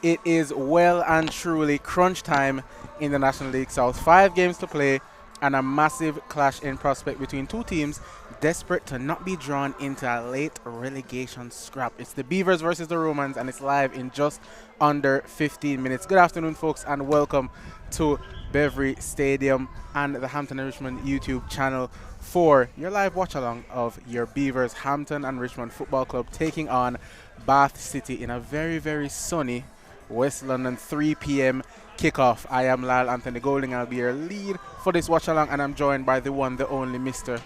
It is well and truly crunch time in the National League South. 5 games to play and a massive clash in prospect between two teams desperate to not be drawn into a late relegation scrap. It's the Beavers versus the Romans, and it's live in just under 15 minutes. Good afternoon, folks, and welcome to Beverly Stadium and the Hampton and Richmond YouTube channel for your live watch-along of your Beavers Hampton and Richmond Football Club taking on Bath City in a very, very sunny West London 3 p.m. kickoff. I am Lyle Anthony Golding. I'll be your lead for this watch-along, and I'm joined by the one, the only Mr.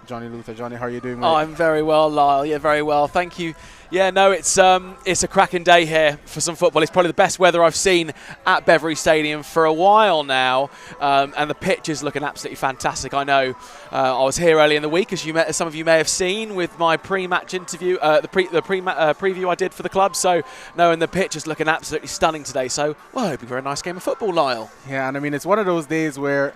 Johnny Luther. Johnny, how are you doing, mate? Oh, I'm very well, Lyle. Yeah, very well. Thank you. Yeah, no, it's a cracking day here for some football. It's probably the best weather I've seen at Beverly Stadium for a while now, and the pitch is looking absolutely fantastic. I know I was here early in the week, as some of you may have seen, with my pre-match interview, preview I did for the club. So, no, and the pitch is looking absolutely stunning today. So, well, I hope you have a very nice game of football, Lyle. Yeah, and I mean, it's one of those days where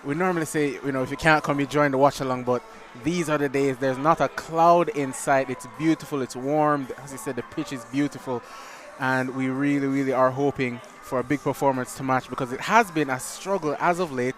we normally say, you know, if you can't come, you join the watch-along, but these are the days. There's not a cloud in sight. It's beautiful. It's warm. As I said, the pitch is beautiful. And we really, really are hoping for a big performance to match, because it has been a struggle as of late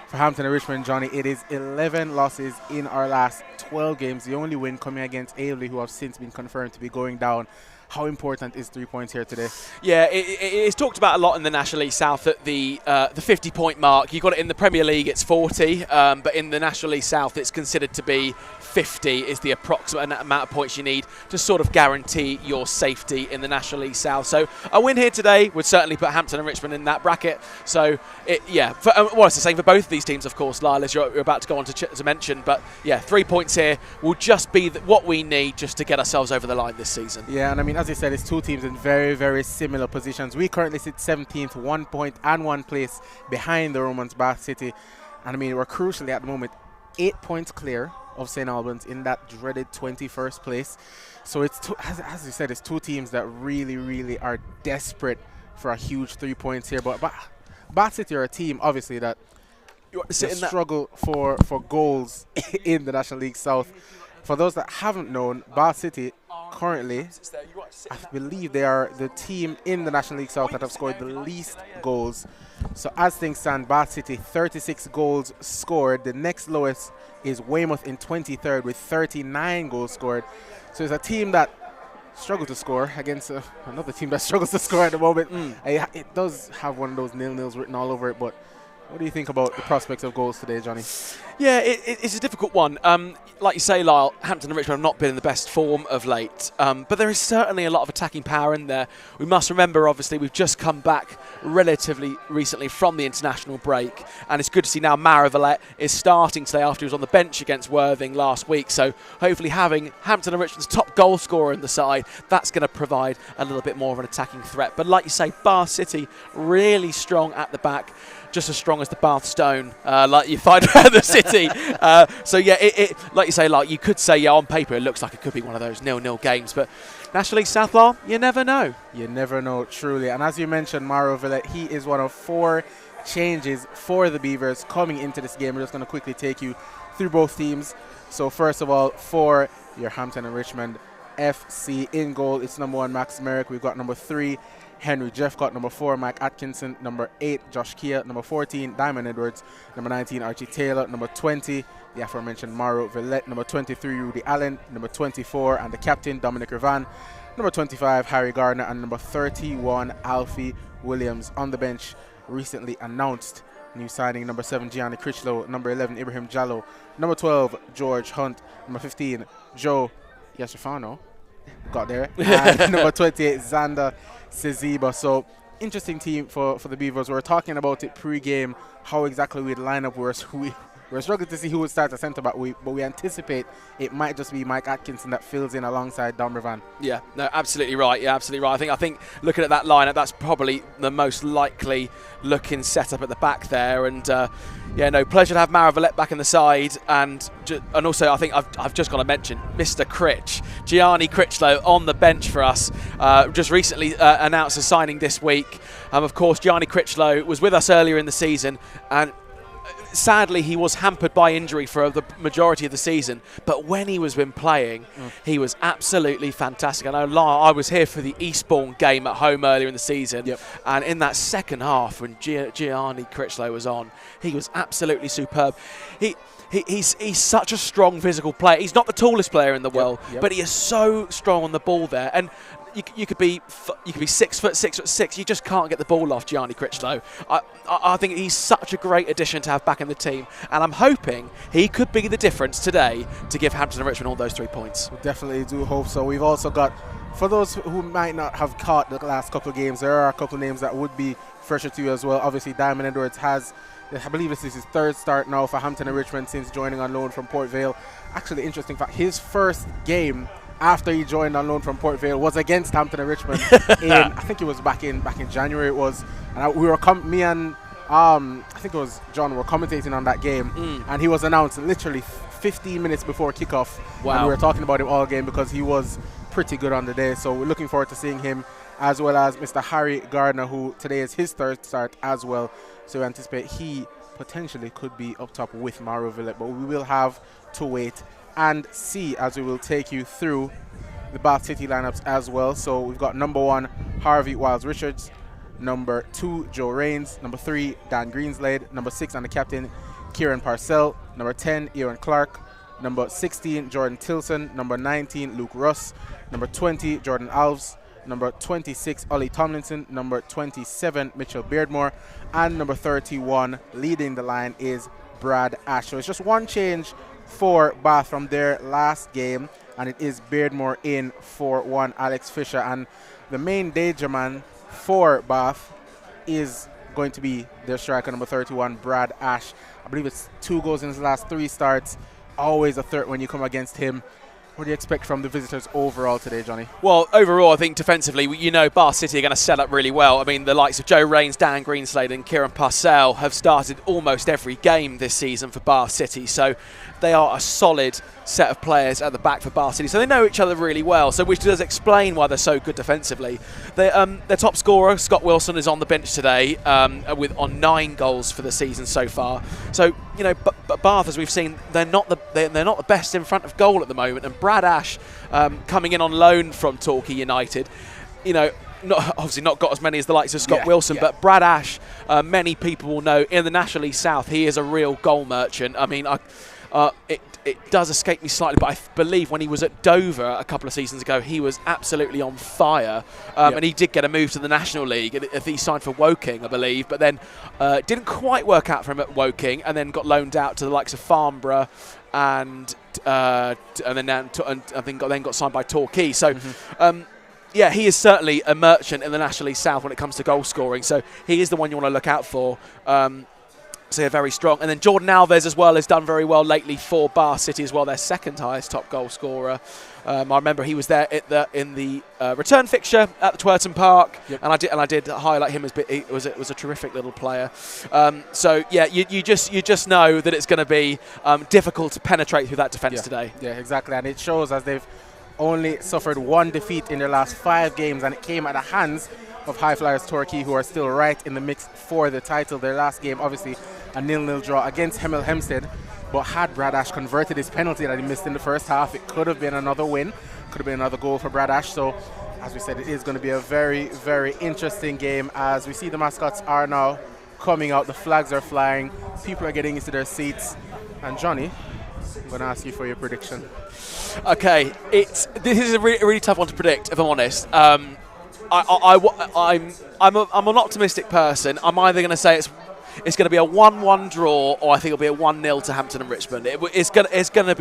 for Hampton and Richmond, Johnny. It is 11 losses in our last 12 games. The only win coming against Aveley, who have since been confirmed to be going down. How important is 3 points here today? Yeah, it's talked about a lot in the National League South at the 50-point mark. You got it in the Premier League, it's 40, but in the National League South, it's considered to be 50 is the approximate amount of points you need to sort of guarantee your safety in the National League South. So a win here today would certainly put Hampton and Richmond in that bracket. So, well, it's the same for both of these teams, of course, Lyle, as you're about to go on to mention. But, yeah, 3 points here will just be what we need just to get ourselves over the line this season. Yeah, and I mean, as you said, it's two teams in very, very similar positions. We currently sit 17th, 1 point and 1 place behind the Romans, Bath City. And I mean, we're crucially at the moment 8 points clear of St. Albans in that dreaded 21st place. So it's as you said, it's two teams that really, really are desperate for a huge 3 points here. But Bath City are a team, obviously, that struggle for goals in the National League South. For those that haven't known, Bath City currently, I believe they are the team in the National League South that have scored the least goals. So as things stand, Bath City 36 goals scored. The next lowest is Weymouth in 23rd with 39 goals scored. So it's a team that struggle to score against another team that struggles to score at the moment. It does have one of those nil-nils written all over it, but what do you think about the prospects of goals today, Johnny? Yeah, it's a difficult one. Like you say, Lyle, Hampton and Richmond have not been in the best form of late, but there is certainly a lot of attacking power in there. We must remember, obviously, we've just come back relatively recently from the international break, and it's good to see now Maravalette is starting today after he was on the bench against Worthing last week. So hopefully having Hampton and Richmond's top goal scorer in the side, that's going to provide a little bit more of an attacking threat. But like you say, Bath City really strong at the back, just as strong as the Bath Stone, like you find around the city. So yeah, like you say, like you could say, yeah, on paper it looks like it could be one of those 0-0 games, but National League South, Law, you never know. You never know, truly. And as you mentioned, Mauro Villette, he is one of 4 changes for the Beavers coming into this game. We're just going to quickly take you through both teams. So first of all, for your Hampton and Richmond FC, in goal, it's number 1, Max Merrick. We've got number 3, Henry Jeffcott, number 4, Mike Atkinson, number 8, Josh Kia, number 14, Diamond Edwards, number 19, Archie Taylor, number 20, the aforementioned Mauro Villette, number 23, Rudy Allen, number 24, and the captain, Dominic Ravan, number 25, Harry Gardner, and number 31, Alfie Williams. On the bench, recently announced new signing, number 7, Gianni Critchlow, number 11, Ibrahim Jallo, number 12, George Hunt, number 15, Joe Yashifano, got there, and number 28, Xander Seziba. So interesting team for the Beavers. We were talking about it pre-game, how exactly we'd line up. We're struggling to see who would start at centre back, but we anticipate it might just be Mike Atkinson that fills in alongside Dom Ravan. Yeah, no, absolutely right. Yeah, absolutely right. I think looking at that lineup, that's probably the most likely looking setup at the back there. And yeah, no, pleasure to have Mara Villette back in the side, and also I think I've just got to mention Mr. Critch, Gianni Critchlow on the bench for us. Just recently announced a signing this week. Of course, Gianni Critchlow was with us earlier in the season, and sadly, he was hampered by injury for the majority of the season, but when he was been playing, he was absolutely fantastic. I know I was here for the Eastbourne game at home earlier in the season, and in that second half when Gianni Critchlow was on, he was absolutely superb. He's such a strong physical player. He's not the tallest player in the world, but he is so strong on the ball there. And you could be 6 foot 6. You just can't get the ball off Gianni Critchlow. I think he's such a great addition to have back in the team, and I'm hoping he could be the difference today to give Hampton and Richmond all those 3 points. We definitely do hope so. We've also got, for those who might not have caught the last couple of games, there are a couple of names that would be fresher to you as well. Obviously, Diamond Edwards has, I believe this is his 3rd start now for Hampton and Richmond since joining on loan from Port Vale. Actually, interesting fact, his first game after he joined on loan from Port Vale was against Hampton and Richmond I think it was back in January it was, and we were I think it was John, were commentating on that game, and he was announced literally 15 minutes before kickoff. Wow. And we were talking about him all game because he was pretty good on the day, so we're looking forward to seeing him, as well as Mr. Harry Gardner, who today is his 3rd start as well. So we anticipate he potentially could be up top with Mauro Villette, but we will have to wait and see as we will take you through the Bath City lineups as well. So we've got number 1, Harvey Wiles Richards, number 2, Joe Rains, number 3, Dan Greenslade, number 6 and the captain, Kieran Parcell, number 10, Aaron Clark, number 16, Jordan Tilson, number 19, Luke Russ, number 20, Jordan Alves, number 26, Ollie Tomlinson, number 27, Mitchell Beardmore, and number 31, leading the line, is Brad Ash. So it's just one change for Bath from their last game, and it is Beardmore in for 1 Alex Fisher. And the main danger man for Bath is going to be their striker, number 31, Brad Ash. I believe it's 2 goals in his last 3 starts, always a threat when you come against him. What do you expect from the visitors overall today, Johnny? Well, overall, I think defensively, Bath City are going to set up really well. I mean, the likes of Joe Rains, Dan Greenslade and Kieran Parcell have started almost every game this season for Bath City. So they are a solid set of players at the back for Bath City. So they know each other really well, so which does explain why they're so good defensively. Their top scorer, Scott Wilson, is on the bench today on 9 goals for the season so far. So, Bath, as we've seen, they're not the best in front of goal at the moment. And Brad Ash, coming in on loan from Torquay United, obviously not got as many as the likes of Scott Wilson, but Brad Ash, many people will know in the National League South, he is a real goal merchant. I mean, it does escape me slightly, but I believe when he was at Dover a couple of seasons ago, he was absolutely on fire. And he did get a move to the National League. He signed for Woking, I believe, but then didn't quite work out for him at Woking, and then got loaned out to the likes of Farnborough, and then got signed by Torquay. So. He is certainly a merchant in the National League South when it comes to goal scoring. So he is the one you want to look out for. So they're very strong. And then Jordan Alves as well has done very well lately for Bath City as well, their 2nd highest top goal scorer. I remember he was there in the return fixture at the Twerton Park, and I did highlight him as it was a terrific little player. You just know that it's going to be difficult to penetrate through that defence today. Yeah, exactly, and it shows as they've only suffered 1 defeat in their last 5 games, and it came at the hands of High Flyers Torquay, who are still right in the mix for the title. Their last game, obviously, a 0-0 draw against Hemel Hempstead. But had Brad Ash converted his penalty that he missed in the first half, it could have been another win. Could have been another goal for Brad Ash. So, as we said, it is going to be a very, very interesting game as we see the mascots are now coming out. The flags are flying. People are getting into their seats. And Johnny, I'm going to ask you for your prediction. Okay, this is a really tough one to predict, if I'm honest. I'm an optimistic person. I'm either going to say it's going to be a 1-1 draw, or I think it'll be a 1-0 to Hampton and Richmond. It's going to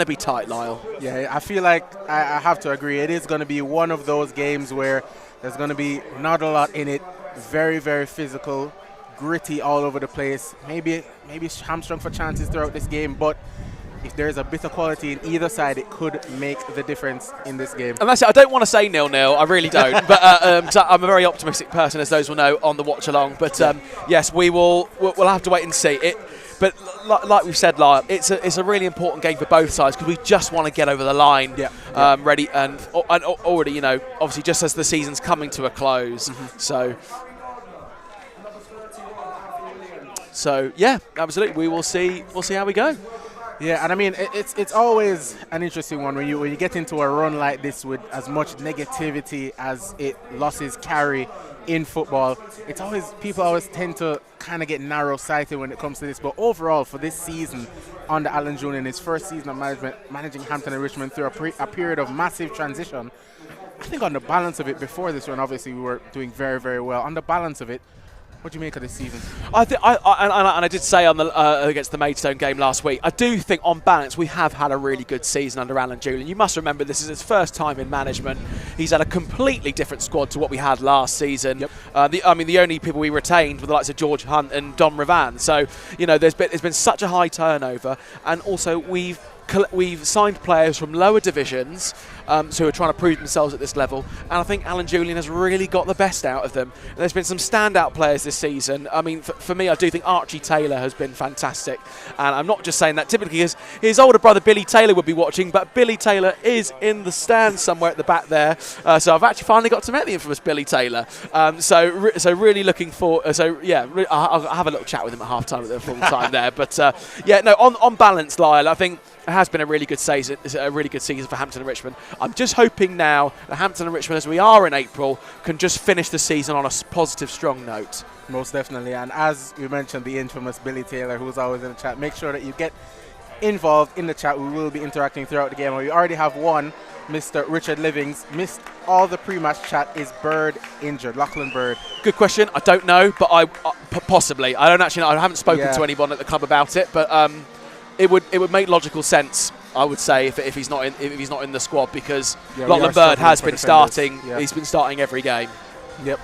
be tight, Lyle. Yeah, I feel like I have to agree. It is going to be one of those games where there's going to be not a lot in it. Very, very physical, gritty all over the place. Maybe hamstrung for chances throughout this game, but if there's a bit of quality in either side, it could make the difference in this game. And that's it. I don't want to say 0-0. I really don't. But I'm a very optimistic person, as those will know on the watch along. But yes, we'll have to wait and see it. But like we've said, Lyle, it's a really important game for both sides because we just want to get over the line, ready and already, obviously just as the season's coming to a close. So So yeah, absolutely. We'll see how we go. Yeah, and I mean it's always an interesting one when you get into a run like this with as much negativity as losses carry in football. It's always, people always tend to kind of get narrow-sighted when it comes to this. But overall, for this season under Alan Julian, his first season of managing Hampton and Richmond through a period of massive transition, I think on the balance of it, before this run, obviously we were doing very, very well. On the balance of it, what do you make of this season? I did say on the against the Maidstone game last week, I do think on balance we have had a really good season under Alan Julian. You must remember this is his first time in management. He's had a completely different squad to what we had last season. Yep. The only people we retained were the likes of George Hunt and Don Ravan. So there's been such a high turnover, and also we've signed players from lower divisions who are trying to prove themselves at this level, and I think Alan Julian has really got the best out of them. And there's been some standout players this season. I mean, for me, I do think Archie Taylor has been fantastic, and I'm not just saying that typically his older brother Billy Taylor would be watching, but Billy Taylor is in the stands somewhere at the back there, so I've actually finally got to meet the infamous Billy Taylor. So really looking for I'll have a little chat with him at half time at the full time there. But on balance, Lyle, I think it has been a really good season. For Hampton and Richmond. I'm just hoping now that Hampton and Richmond, as we are in April, can just finish the season on a positive, strong note. Most definitely. And as you mentioned, the infamous Billy Taylor, who's always in the chat, make sure that you get involved in the chat. We will be interacting throughout the game. We already have one, Mr. Richard Livings, missed all the pre-match chat. Is Bird injured? Lachlan Bird. Good question. I don't know, but possibly. I don't actually know. I haven't spoken to anyone at the club about it, but it would make logical sense, I would say, if he's not in the squad, because Lachlan Bird has been starting. Yeah. He's been starting every game. Yep.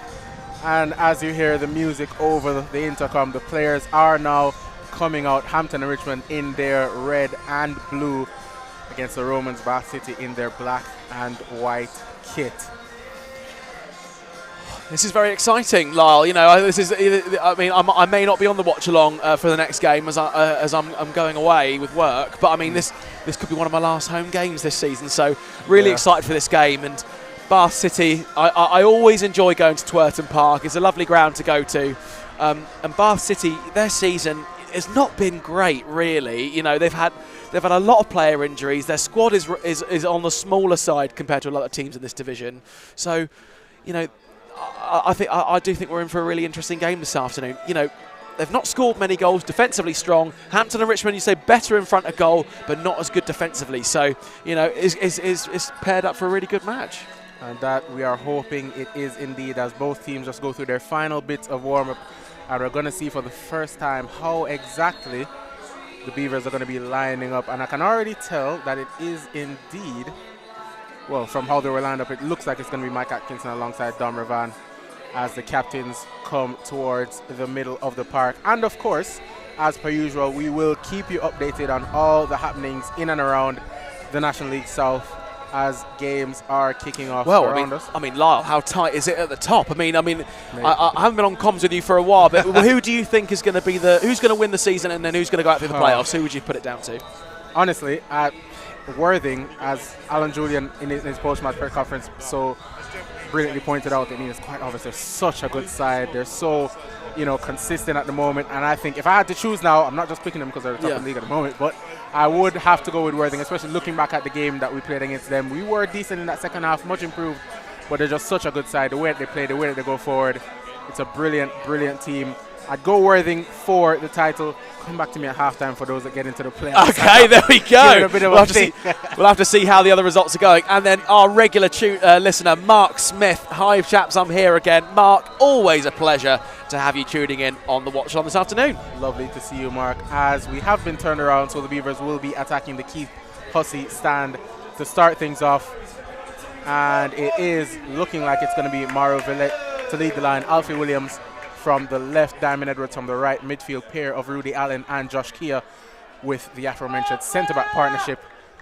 And as you hear the music over the intercom, the players are now coming out. Hampton and Richmond in their red and blue against the Romans Bath City in their black and white kit. This is very exciting, Lyle. This is. I mean, I may not be on the watch along for the next game as I'm going away with work, but I mean this could be one of my last home games this season. So really excited for this game. And Bath City, I always enjoy going to Twerton Park. It's a lovely ground to go to. And Bath City, their season has not been great, really. They've had a lot of player injuries. Their squad is on the smaller side compared to a lot of teams in this division. So, I do think we're in for a really interesting game this afternoon. They've not scored many goals, defensively strong. Hampton and Richmond, you say, better in front of goal, but not as good defensively. So, is paired up for a really good match. And that we are hoping it is indeed, as both teams just go through their final bits of warm-up. And we're going to see for the first time how exactly the Beavers are going to be lining up. And I can already tell that it is indeed, well, from how they were lined up, it looks like it's going to be Mike Atkinson alongside Dom Ravan as the captains come towards the middle of the park. And of course, as per usual, we will keep you updated on all the happenings in and around the National League South as games are kicking off around us. I mean, Lyle, how tight is it at the top? I haven't been on comms with you for a while, but who do you think is going to be who's going to win the season, and then who's going to go out through the playoffs? Who would you put it down to? Honestly, at Worthing, as Alan Julian in his post-match press conference so brilliantly pointed out, it's quite obvious they're such a good side. They're so consistent at the moment, and I think if I had to choose now, I'm not just picking them because they're the top of the league at the moment, but I would have to go with Worthing, especially looking back at the game that we played against them. We were decent in that second half, much improved, but they're just such a good side. The way that they play, the way that they go forward, it's a brilliant, brilliant team. I'd go Worthing for the title. Come back to me at halftime for those that get into the playoffs. Okay, there we go. We'll have to see how the other results are going. And then our regular listener, Mark Smith. Hi, chaps, I'm here again. Mark, always a pleasure to have you tuning in on the Watch On this afternoon. Lovely to see you, Mark. As we have been turned around, so the Beavers will be attacking the Keith Hussey stand to start things off. And it is looking like it's going to be Mauro Villette to lead the line. Alfie Williams from the left, Diamond Edwards from the right, midfield pair of Rudy Allen and Josh Kia, with the aforementioned centre-back partnership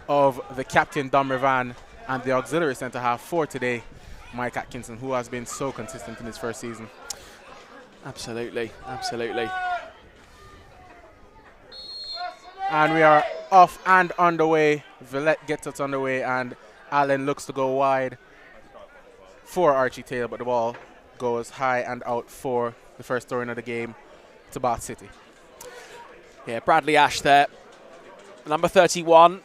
of the captain Dom Ravan and the auxiliary centre-half for today, Mike Atkinson, who has been so consistent in his first season. Absolutely, absolutely. And we are off and underway. Villette gets us underway, and Allen looks to go wide for Archie Taylor, but the ball goes high and out for the first throw-in of the game to Bath City. Yeah, Bradley Ash there. Number 31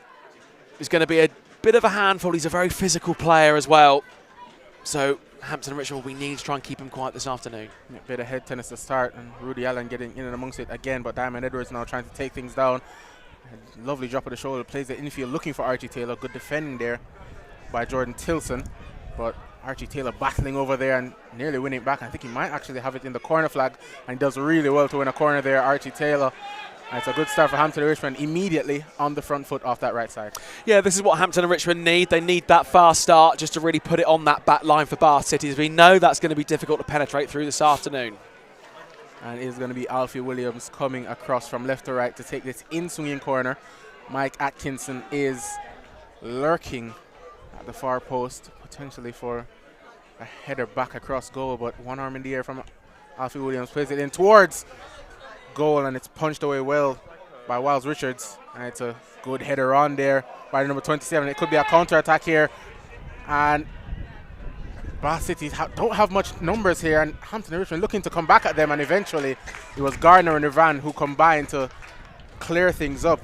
is going to be a bit of a handful. He's a very physical player as well. So Hampton and Richmond, we need to try and keep him quiet this afternoon. A bit of head tennis to start, and Rudy Allen getting in and amongst it again, but Diamond Edwards now trying to take things down. Lovely drop of the shoulder, plays the infield looking for Archie Taylor. Good defending there by Jordan Tilson, but Archie Taylor battling over there and nearly winning it back. I think he might actually have it in the corner flag, and he does really well to win a corner there, Archie Taylor. And it's a good start for Hampton and Richmond immediately on the front foot off that right side. Yeah, this is what Hampton and Richmond need. They need that fast start just to really put it on that back line for Bath City. We know that's going to be difficult to penetrate through this afternoon. And it is going to be Alfie Williams coming across from left to right to take this in-swinging corner. Mike Atkinson is lurking at the far post, potentially for a header back across goal, but one arm in the air from Alfie Williams, plays it in towards goal, and it's punched away well by Wiles Richards, and it's a good header on there by the number 27. It could be a counter-attack here, and Bath City don't have much numbers here, and Hampton and Richmond looking to come back at them, and eventually it was Gardner and Ivan who combined to clear things up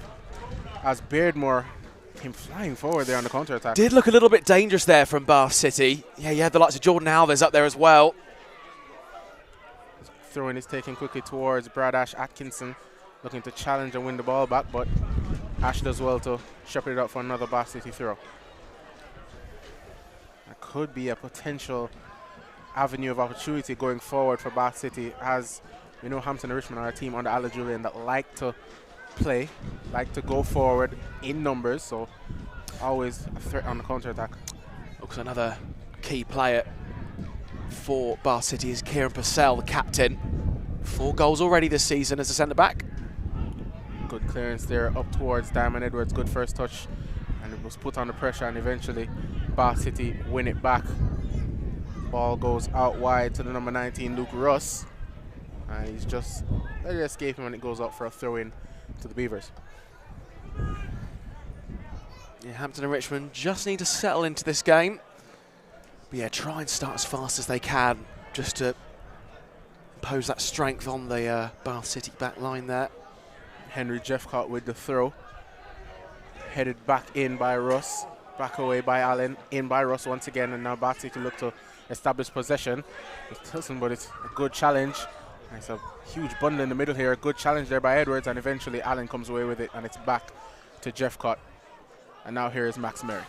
as Beardmore came flying forward there on the counter-attack. Did look a little bit dangerous there from Bath City. Yeah, you had the likes of Jordan Alves up there as well. Throwing is taken quickly towards Brad Ash Atkinson, looking to challenge and win the ball back, but Ash does well to shepherd it up for another Bath City throw. That could be a potential avenue of opportunity going forward for Bath City, as we know Hampton and Richmond are a team under Ala Julian that like to play, like to go forward in numbers, so always a threat on the counter-attack. Looks another key player for Bath City is Kieran Purcell, the captain. 4 goals already this season as a centre-back. Good clearance there up towards Diamond Edwards, good first touch, and it was put under pressure, and eventually Bath City win it back. Ball goes out wide to the number 19, Luke Russ, and he's just let it escape him, and it goes up for a throw-in to the Beavers. Yeah, Hampton and Richmond just need to settle into this game. But yeah, try and start as fast as they can just to impose that strength on the Bath City back line there. Henry Jeffcott with the throw. Headed back in by Russ. Back away by Allen. In by Russ once again. And now Bath City look to establish possession. It's Tilson, but it's a good challenge. And it's a huge bundle in the middle here. A good challenge there by Edwards. And eventually Allen comes away with it. And it's back to Jeffcott. And now here is Max Merrick.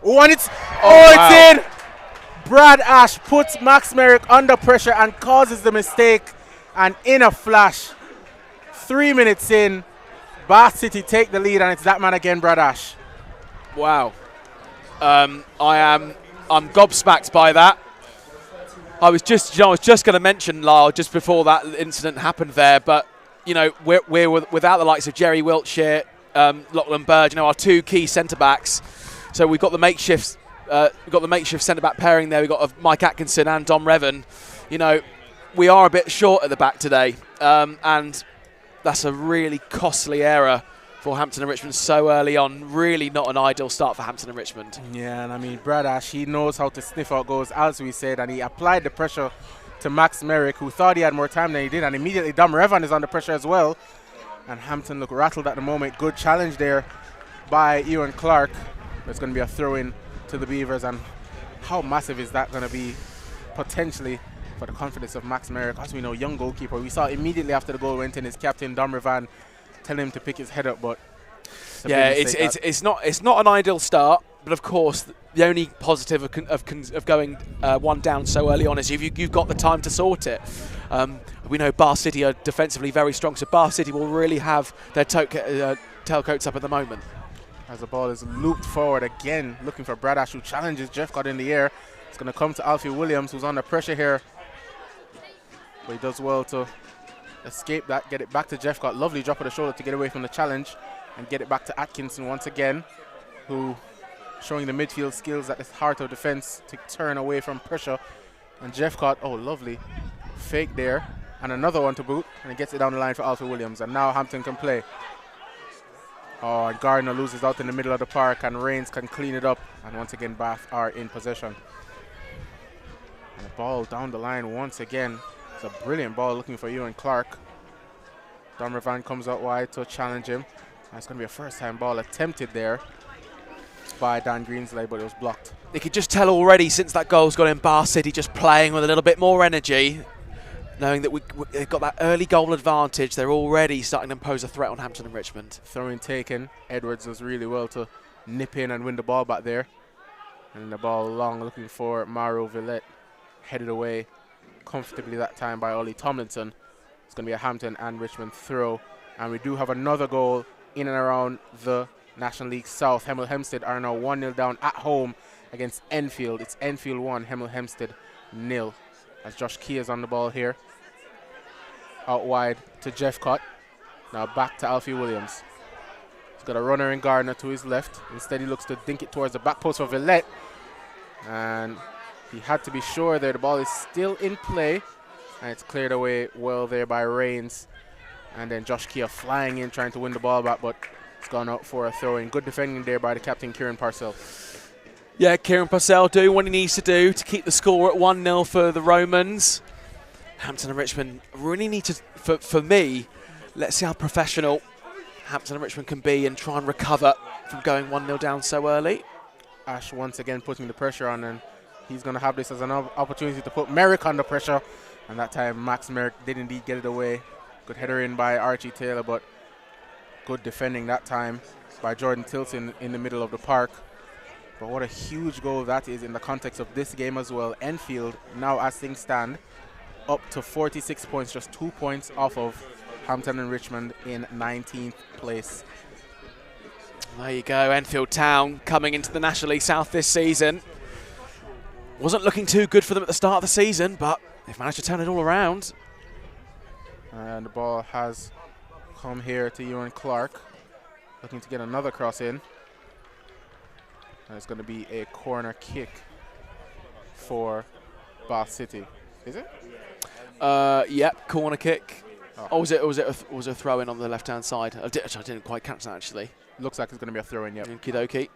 Oh, and it's it's in! Brad Ash puts Max Merrick under pressure and causes the mistake. And in a flash, 3 minutes in, Bath City take the lead, and it's that man again, Brad Ash. Wow. I'm gobsmacked by that. I was just going to mention, Lyle, just before that incident happened there, but we're without the likes of Jerry Wiltshire, Lachlan Bird, our 2 key centre backs. So we've got the makeshift centre back pairing there. We've got Mike Atkinson and Dom Revan. We are a bit short at the back today, and that's a really costly error for Hampton and Richmond so early on. Really not an ideal start for Hampton and Richmond. Yeah, and I mean, Brad Ash, he knows how to sniff out goals, as we said, and he applied the pressure to Max Merrick, who thought he had more time than he did, and immediately Dom Revan is under pressure as well. And Hampton look rattled at the moment. Good challenge there by Ewan Clark. There's going to be a throw-in to the Beavers, and how massive is that going to be potentially for the confidence of Max Merrick? As we know, young goalkeeper. We saw immediately after the goal went in, his captain Dom Revan tell him to pick his head up, but yeah, it's not an ideal start. But of course, the only positive of going 1 down so early on is you've got the time to sort it. We know Bath City are defensively very strong, so Bath City will really have their tailcoats up at the moment. As the ball is looped forward again, looking for Brad Ash, who challenges Jeffcott in the air. It's going to come to Alfie Williams, who's under pressure here. But he does well to escape that, get it back to Jeffcott. Lovely drop of the shoulder to get away from the challenge and get it back to Atkinson once again, who showing the midfield skills at the heart of defense to turn away from pressure. And Jeffcott, oh, lovely fake there. And another one to boot, and he gets it down the line for Alfie Williams. And now Hampton can play. Oh, and Gardner loses out in the middle of the park, and Reigns can clean it up. And once again, Bath are in possession. And the ball down the line once again. It's a brilliant ball looking for Ewan Clark. Donovan comes out wide to challenge him. That's going to be a first-time ball attempted there by Dan Greenslade, but it was blocked. You could just tell already since that goal's gone in, Bar City just playing with a little bit more energy, knowing that they've got that early goal advantage. They're already starting to impose a threat on Hampton and Richmond. Throwing taken. Edwards does really well to nip in and win the ball back there. And the ball long, looking for Mauro Villette. Headed away comfortably that time by Ollie Tomlinson. It's going to be a Hampton and Richmond throw. And we do have another goal in and around the National League South. Hemel Hempstead are now 1-0 down at home against Enfield. It's Enfield 1, Hemel Hempstead 0. As Josh Key is on the ball here. Out wide to Jeff Cott. Now back to Alfie Williams. He's got a runner in Gardner to his left. Instead he looks to dink it towards the back post for Villette. And he had to be sure there. The ball is still in play. And it's cleared away well there by Rains. And then Josh Kia flying in, trying to win the ball back, but it's gone out for a throw-in. Good defending there by the captain, Kieran Parcell. Yeah, Kieran Parcell doing what he needs to do to keep the score at 1-0 for the Romans. Hampton and Richmond really need to, for me, let's see how professional Hampton and Richmond can be and try and recover from going 1-0 down so early. Ash once again putting the pressure on, and he's going to have this as an opportunity to put Merrick under pressure. And that time, Max Merrick did indeed get it away. Good header in by Archie Taylor, but good defending that time by Jordan Tilson in the middle of the park. But what a huge goal that is in the context of this game as well. Enfield, now as things stand, up to 46 points, just 2 points off of Hampton and Richmond in 19th place. There you go, Enfield Town coming into the National League South this season. Wasn't looking too good for them at the start of the season, but they've managed to turn it all around. And the ball has come here to Ewan Clark, looking to get another cross in. And it's going to be a corner kick for Bath City. Is it? Yep, corner kick. Oh, was it a throw in on the left-hand side? I didn't quite catch that actually. Looks like it's going to be a throw in. Yep. Okie dokie.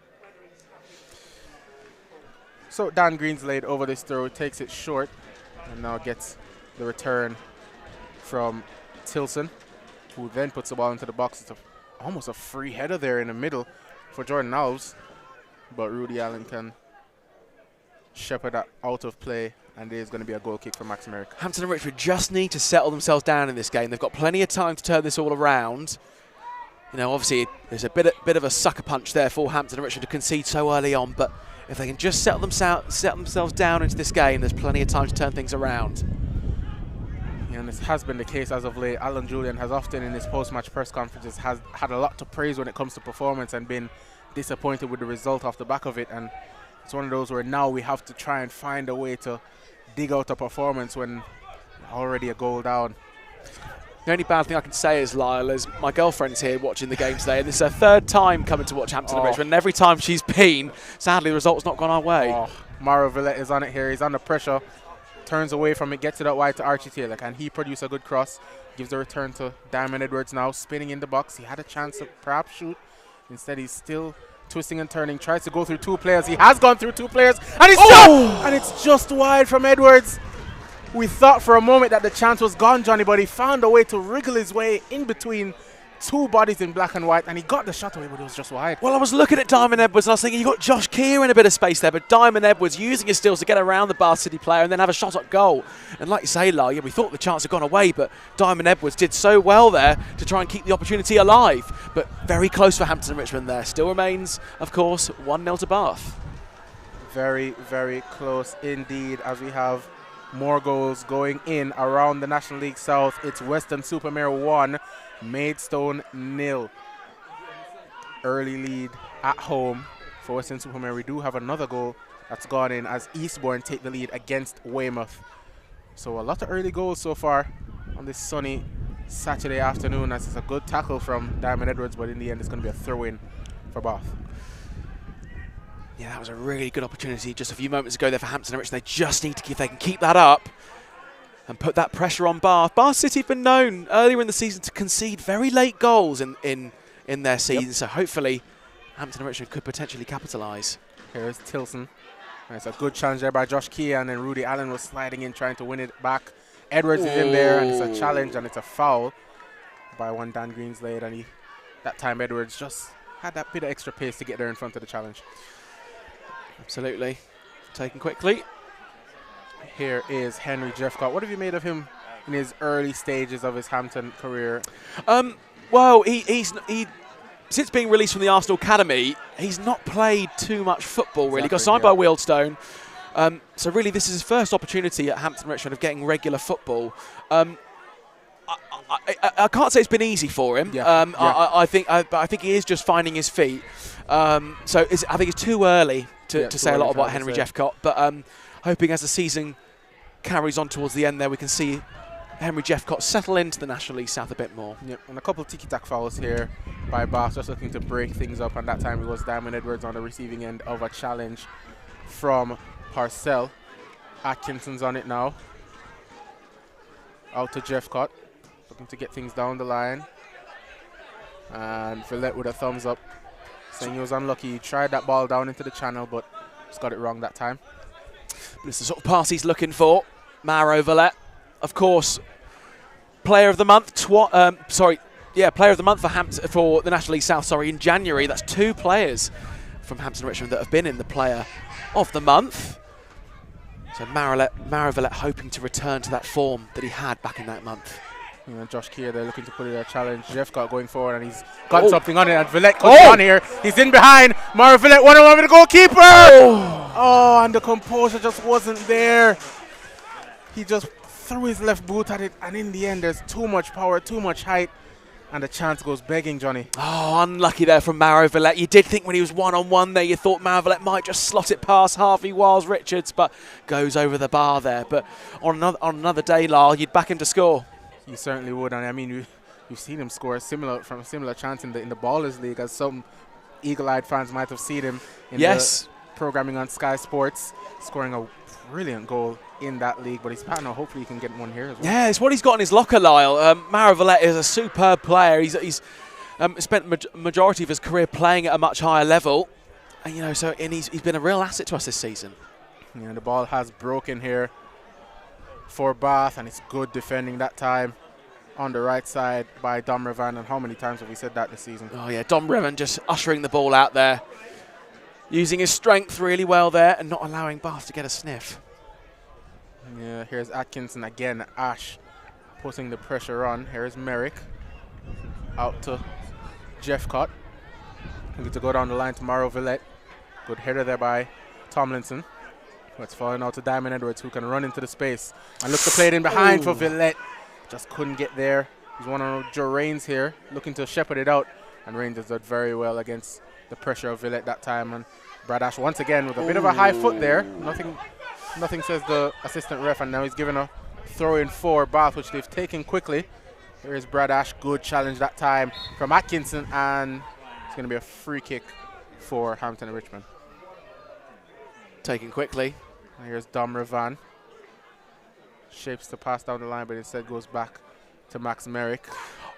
So Dan Greenslade over this throw, takes it short, and now gets the return from Tilson, who then puts the ball into the box. It's almost a free header there in the middle for Jordan Alves, but Rudy Allen can shepherd that out of play, and there's going to be a goal kick for Max Merrick. Hampton and Richmond just need to settle themselves down in this game. They've got plenty of time to turn this all around. You know, obviously there's a bit of a sucker punch there for Hampton and Richmond to concede so early on, but if they can just settle themselves down into this game, there's plenty of time to turn things around. And this has been the case as of late. Alan Julian has often in his post-match press conferences has had a lot to praise when it comes to performance and been disappointed with the result off the back of it. And it's one of those where now we have to try and find a way to dig out a performance when already a goal down. The only bad thing I can say is, Lyle, is my girlfriend's here watching the game today, and this is her third time coming to watch Hampton and Richmond, and every time she's been, sadly, the result's not gone our way. Mauro Villette is on it here. He's under pressure. Turns away from it, gets it out wide to Archie Taylor. Can he produce a good cross? Gives a return to Diamond Edwards now, spinning in the box. He had a chance to perhaps shoot. Instead, he's still twisting and turning. Tries to go through two players. He has gone through two players, and he's shot! And it's just wide from Edwards. We thought for a moment that the chance was gone, Johnny, but he found a way to wriggle his way in between two bodies in black and white, and he got the shot away, but it was just wide. Well, I was looking at Diamond Edwards, and I was thinking, you got Josh Keir in a bit of space there, but Diamond Edwards using his stills to get around the Bath City player and then have a shot at goal. And like you say, Lyle, yeah, we thought the chance had gone away, but Diamond Edwards did so well there to try and keep the opportunity alive. But very close for Hampton and Richmond there. Still remains, of course, 1-0 to Bath. Very, very close indeed, as we have more goals going in around the National League South. It's Weston-super-Mare 1, Maidstone 0. Early lead at home for Weston-super-Mare. We do have another goal that's gone in as Eastbourne take the lead against Weymouth. So a lot of early goals so far on this sunny Saturday afternoon, as it's a good tackle from Diamond Edwards, but in the end it's going to be a throw-in for Bath. Yeah, that was a really good opportunity just a few moments ago there for Hampton and Richmond. They just need to, if they can keep that up and put that pressure on Bath. Bath City have been known earlier in the season to concede very late goals in their season, yep. So hopefully Hampton and Richmond could potentially capitalise. Here's Tilson. And it's a good challenge there by Josh Kia, and then Rudy Allen was sliding in trying to win it back. Edwards is in there, and it's a challenge and it's a foul. by one Dan Greenslade, and that time Edwards just had that bit of extra pace to get there in front of the challenge. Absolutely. Taken quickly. Here is Henry Jeffcott. What have you made of him in his early stages of his Hampton career? Well, he since being released from the Arsenal Academy, he's not played too much football, really. Got signed by Wealdstone. So really, this is his first opportunity at Hampton Richmond of getting regular football. I can't say it's been easy for him. I think he is just finding his feet. I think it's too early to say a lot about Henry Jeffcott. But hoping as the season carries on towards the end there, we can see Henry Jeffcott settle into the National League South a bit more. Yep, and a couple of tiki-tack fouls here by Bath, just looking to break things up. And that time it was Diamond Edwards on the receiving end of a challenge from Parcell. Atkinson's on it now. Out to Jeffcott, looking to get things down the line. And Villette with a thumbs up, saying he was unlucky. He tried that ball down into the channel, but just got it wrong that time. But it's the sort of pass he's looking for. Mauro Villette, of course, Player of the Month. Player of the Month for the National League South. In January. That's 2 players from Hampton Richmond that have been in the Player of the Month. So Mauro Villette hoping to return to that form that he had back in that month. Josh Keir, they're looking to put it in a challenge. Jeffcott going forward, and he's got something on it. And Villette comes on here. He's in behind. Mauro Villette 1-on-1 with the goalkeeper. And the composure just wasn't there. He just threw his left boot at it, and in the end, there's too much power, too much height, and the chance goes begging, Johnny. Oh, unlucky there from Mauro Villette. You did think when he was 1-on-1 there, you thought Mauro Villette might just slot it past Harvey Wiles-Richards, but goes over the bar there. But on another day, Lyle, you'd back him to score. You certainly would, and I mean, you've seen him score from a similar chance in the Ballers League, as some eagle-eyed fans might have seen him in the programming on Sky Sports, scoring a brilliant goal in that league. But he's now hopefully he can get one here as well. Yeah, it's what he's got in his locker, Lyle. Mauro Villette is a superb player. He's spent majority of his career playing at a much higher level, and he's been a real asset to us this season. Yeah, the ball has broken here for Bath, and it's good defending that time on the right side by Dom Revan. And how many times have we said that this season? Oh yeah, Dom Revan just ushering the ball out there, using his strength really well there and not allowing Bath to get a sniff. Yeah, here's Atkinson again. Ash putting the pressure on. Here's Merrick out to Jeffcott. Looking to go down the line to Mauro Villette. Good header there by Tomlinson. It's falling out to Diamond Edwards, who can run into the space and look to play it in behind for Villette. Just couldn't get there. He's one on Joe Rains here, looking to shepherd it out, and Rains does that very well against the pressure of Villette that time. And Brad Ash once again with a bit of a high foot there. Nothing says the assistant ref, and now he's given a throw in for Bath, which they've taken quickly. Here is Brad Ash, good challenge that time from Atkinson, and it's going to be a free kick for Hampton and Richmond. Taken quickly. And here's Dom Revan. Shapes to pass down the line, but instead goes back to Max Merrick.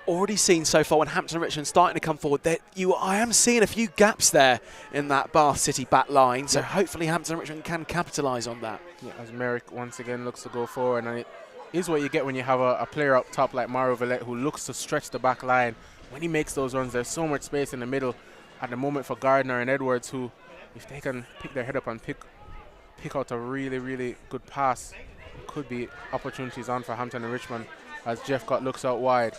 Already seen so far when Hampton and Richmond starting to come forward that I am seeing a few gaps there in that Bath City back line. So hopefully Hampton and Richmond can capitalise on that. Yeah, as Merrick once again looks to go forward, and it is what you get when you have a player up top like Mauro Villette, who looks to stretch the back line. When he makes those runs, there's so much space in the middle at the moment for Gardner and Edwards, who, if they can pick their head up and pick out a really, really good pass, could be opportunities on for Hampton and Richmond. As Jeffcott looks out wide.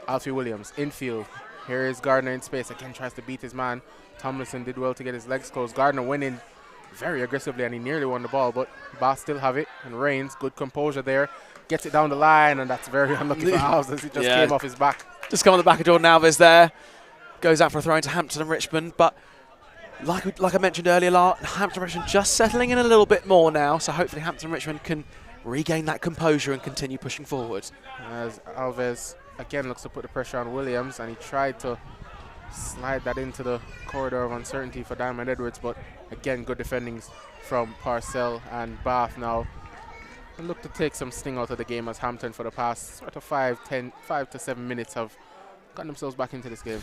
Alfie Williams infield. Here is Gardner in space. Again tries to beat his man. Tomlinson did well to get his legs closed. Gardner went in very aggressively, and he nearly won the ball, but Bath still have it. And Rains, good composure there. Gets it down the line, and that's very unlucky for Alves as he just came off his back. Just come on the back of Jordan Alves there. Goes out for a throw into Hampton and Richmond, but like I mentioned earlier, Hampton and Richmond just settling in a little bit more now, so hopefully Hampton and Richmond can regain that composure and continue pushing forward. As Alves again looks to put the pressure on Williams, and he tried to slide that into the corridor of uncertainty for Diamond Edwards, but again good defending from Parcell, and Bath now look to take some sting out of the game, as Hampton for the past sort of 5 to 7 minutes have gotten themselves back into this game.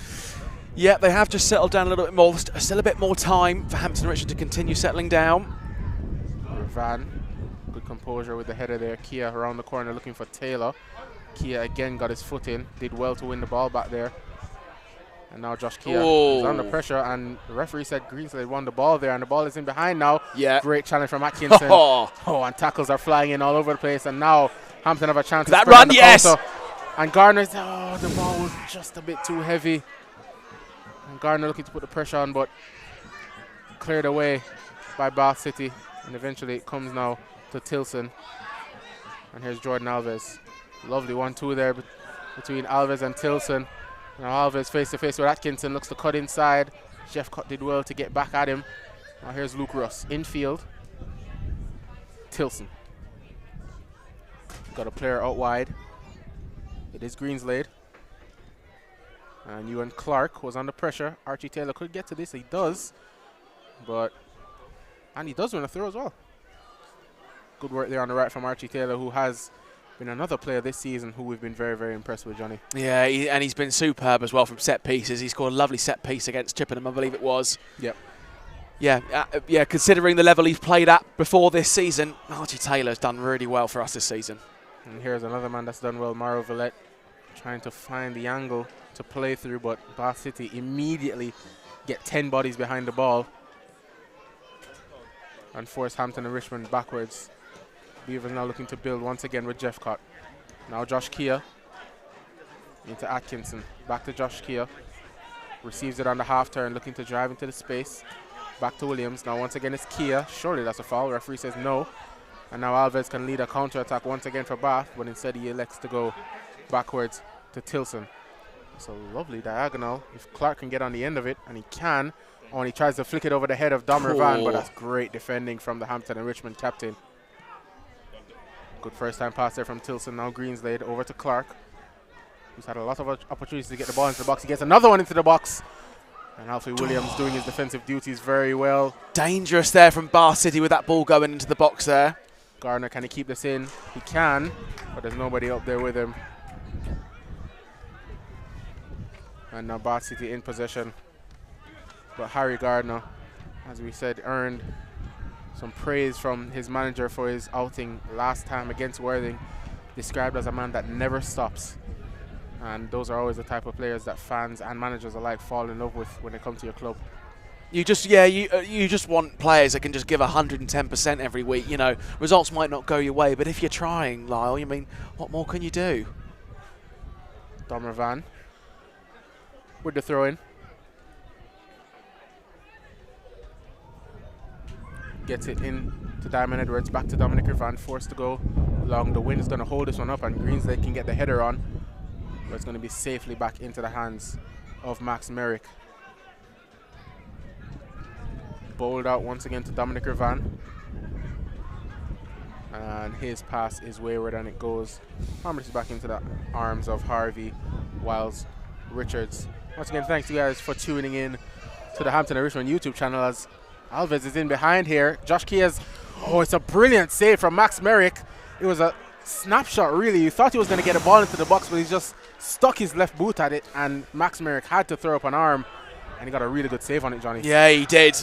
Yeah, they have just settled down a little bit more. Still a bit more time for Hampton and Richmond to continue settling down. Van, good composure with the header there. Kia around the corner looking for Taylor. Kia again got his foot in, did well to win the ball back there. And now Josh Kia is under pressure, and the referee said Greenslade won the ball there, and the ball is in behind now. Yeah. Great challenge from Atkinson. And tackles are flying in all over the place, and now Hampton have a chance to that run, yes. Counter. And Gardner's, the ball was just a bit too heavy. And Gardner looking to put the pressure on, but cleared away by Bath City. And eventually it comes now to Tilson. And here's Jordan Alves. Lovely 1-2 there between Alves and Tilson. Now Alves face to face with Atkinson, looks to cut inside. Jeffcott did well to get back at him. Now here's Luke Russ, infield. Tilson. Got a player out wide. It is Greenslade. And Ewan Clark was under pressure. Archie Taylor could get to this, he does. And he does win a throw as well. Good work there on the right from Archie Taylor, who has been another player this season who we've been very, very impressed with, Johnny. Yeah, and he's been superb as well from set pieces. He scored a lovely set piece against Chippenham, I believe it was. Yep. Yeah, considering the level he's played at before this season, Archie Taylor's done really well for us this season. And here's another man that's done well, Mauro Villette, trying to find the angle to play through, but Bath City immediately get 10 bodies behind the ball and force Hampton and Richmond backwards. Beavers now looking to build once again with Jeffcott. Now Josh Kia into Atkinson. Back to Josh Kia. Receives it on the half turn, looking to drive into the space. Back to Williams. Now once again it's Kia. Surely that's a foul. Referee says no. And now Alves can lead a counter-attack once again for Bath, but instead he elects to go backwards to Tilson. It's a lovely diagonal. If Clark can get on the end of it, and he can, and he tries to flick it over the head of Dom Revan, but that's great defending from the Hampton and Richmond captain. Good first time pass there from Tilson. Now Greenslade over to Clark, who's had a lot of opportunities to get the ball into the box. He gets another one into the box. And Alfie Williams doing his defensive duties very well. Dangerous there from Bath City with that ball going into the box there. Gardner, can he keep this in? He can, but there's nobody up there with him. And now Bath City in possession. But Harry Gardner, as we said, earned some praise from his manager for his outing last time against Worthing. Described as a man that never stops. And those are always the type of players that fans and managers alike fall in love with when they come to your club. You just want players that can just give 110% every week. You know, results might not go your way, but if you're trying, Lyle, you mean, what more can you do? Dom Revan with the throw-in. Gets it in to Diamond Edwards, back to Dominic Revan, forced to go long. The wind is going to hold this one up, and Greenslade can get the header on. But it's going to be safely back into the hands of Max Merrick. Bowled out once again to Dominic Revan. And his pass is wayward, and it goes harmlessly back into the arms of Harvey Wiles Richards. Once again, thanks you guys for tuning in to the Hampton and Richmond YouTube channel as Alves is in behind here. Josh Kia's, it's a brilliant save from Max Merrick. It was a snapshot, really. You thought he was going to get a ball into the box, but he just stuck his left boot at it, and Max Merrick had to throw up an arm, and he got a really good save on it, Johnny. Yeah, he did.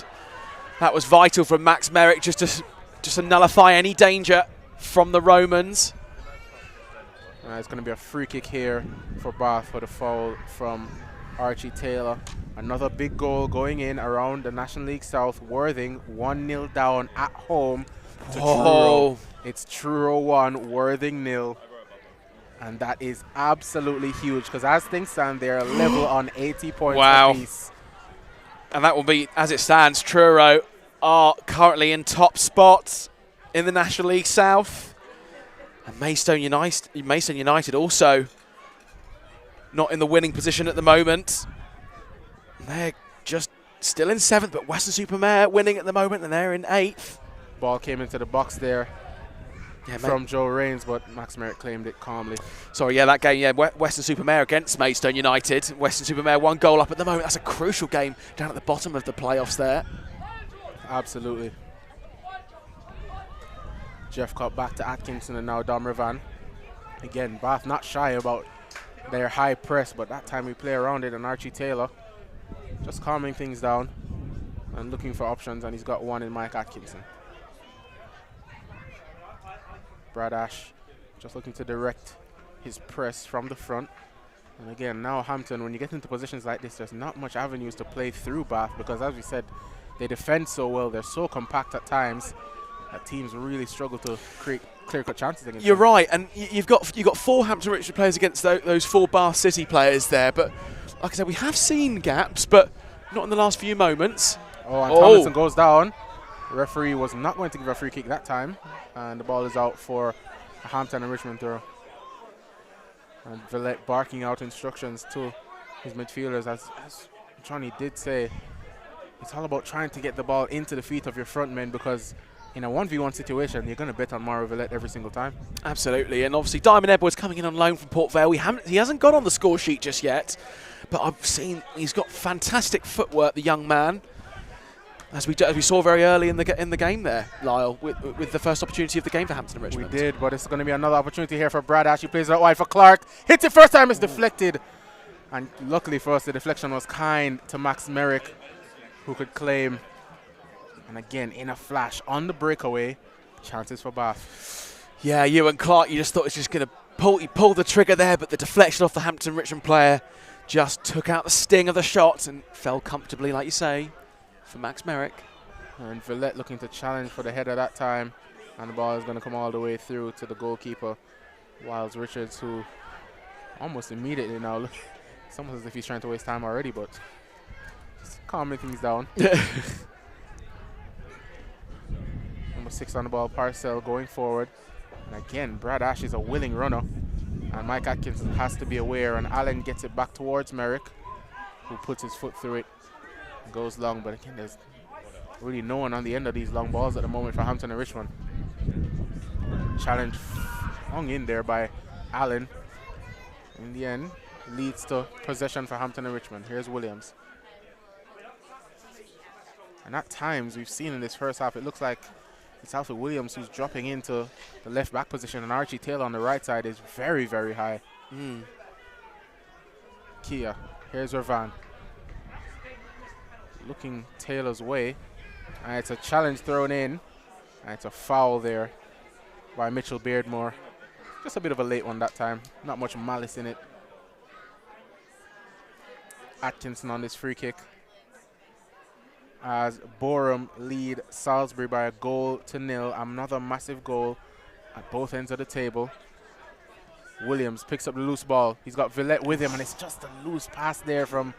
That was vital from Max Merrick just to nullify any danger from the Romans. It's going to be a free kick here for Bath for the foul from Archie Taylor. Another big goal going in around the National League South. Worthing 1-0 down at home to Truro. It's Truro 1, Worthing 0. And that is absolutely huge because as things stand, they're level on 80 points apiece. And that will be, as it stands, Truro are currently in top spots in the National League South. And Maidstone United also not in the winning position at the moment. They're just still in 7th, but Western-super-Mare winning at the moment, and they're in 8th. Ball came into the box there from Joe Rains, but Max Merrick claimed it calmly. Sorry, that game, Western-super-Mare against Maidstone United. Western-super-Mare 1 goal up at the moment. That's a crucial game down at the bottom of the playoffs there. Absolutely. Jeffcott back to Atkinson and now Dom Revan. Again, Bath not shy about their high press, but that time we play around it, and Archie Taylor just calming things down and looking for options, and he's got one in Mike Atkinson. Brad Ash just looking to direct his press from the front. And again, now Hampton, when you get into positions like this, there's not much avenues to play through Bath because, as we said, they defend so well. They're so compact at times that teams really struggle to create clear-cut chances against You're them. right, and you've got 4 Hampton Richmond players against those 4 Bath City players there. But like I said, we have seen gaps, but not in the last few moments. Oh, and Tomlinson goes down. The referee was not going to give a free kick that time, and the ball is out for a Hampton and Richmond throw. And Villette barking out instructions to his midfielders, as Johnny did say. It's all about trying to get the ball into the feet of your front men, because in a 1v1 situation, you're going to bet on Mauro Villette every single time. Absolutely, and obviously Diamond Edwards coming in on loan from Port Vale. He hasn't got on the score sheet just yet, but I've seen he's got fantastic footwork, the young man, as we saw very early in the game there, Lyle, with the first opportunity of the game for Hampton and Richmond. We did, but it's going to be another opportunity here for Brad Ash. He plays it out wide for Clark. Hits it first time, it's deflected. And luckily for us, the deflection was kind to Max Merrick, who could claim. And again, in a flash, on the breakaway, chances for Bath. Yeah, you and Clark, you just thought it was just going to pull the trigger there, but the deflection off the Hampton Richmond player just took out the sting of the shot and fell comfortably, like you say, for Max Merrick. And Villette looking to challenge for the header that time. And the ball is going to come all the way through to the goalkeeper, Wiles Richards, who almost immediately now, it's almost as if he's trying to waste time already, but just calming things down. Number 6 on the ball, Parcell going forward. And again, Brad Ash is a willing runner. And Mike Atkinson has to be aware, and Allen gets it back towards Merrick, who puts his foot through it. Goes long, but again, there's really no one on the end of these long balls at the moment for Hampton and Richmond. Challenge hung in there by Allen. In the end, leads to possession for Hampton and Richmond. Here's Williams. And at times, we've seen in this first half, it looks like it's Alfred Williams who's dropping into the left back position, and Archie Taylor on the right side is very, very high. Kia, here's Ravan. Looking Taylor's way. And it's a challenge thrown in. And it's a foul there by Mitchell Beardmore. Just a bit of a late one that time. Not much malice in it. Atkinson on this free kick, as Borum lead Salisbury by a 1-0. Another massive goal at both ends of the table. Williams picks up the loose ball. He's got Villette with him, and it's just a loose pass there from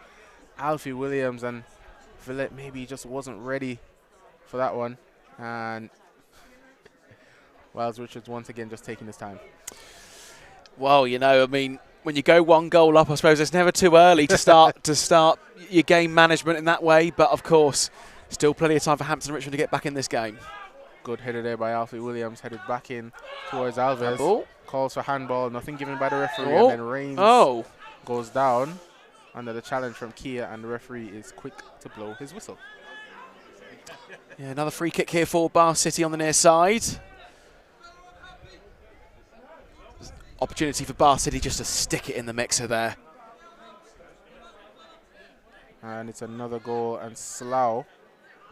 Alfie Williams, and Villette maybe just wasn't ready for that one. And Wiles Richards once again just taking his time. Well, you know, I mean, when you go 1 goal up, I suppose it's never too early to start your game management in that way. But of course, still plenty of time for Hampton Richmond to get back in this game. Good header there by Alfie Williams, headed back in towards Alves. Handball. Calls for handball, nothing given by the referee, and then Reigns goes down under the challenge from Kia, and the referee is quick to blow his whistle. Yeah, another free kick here for Bath City on the near side. Opportunity for Bath City just to stick it in the mixer there. And it's another goal, and Slough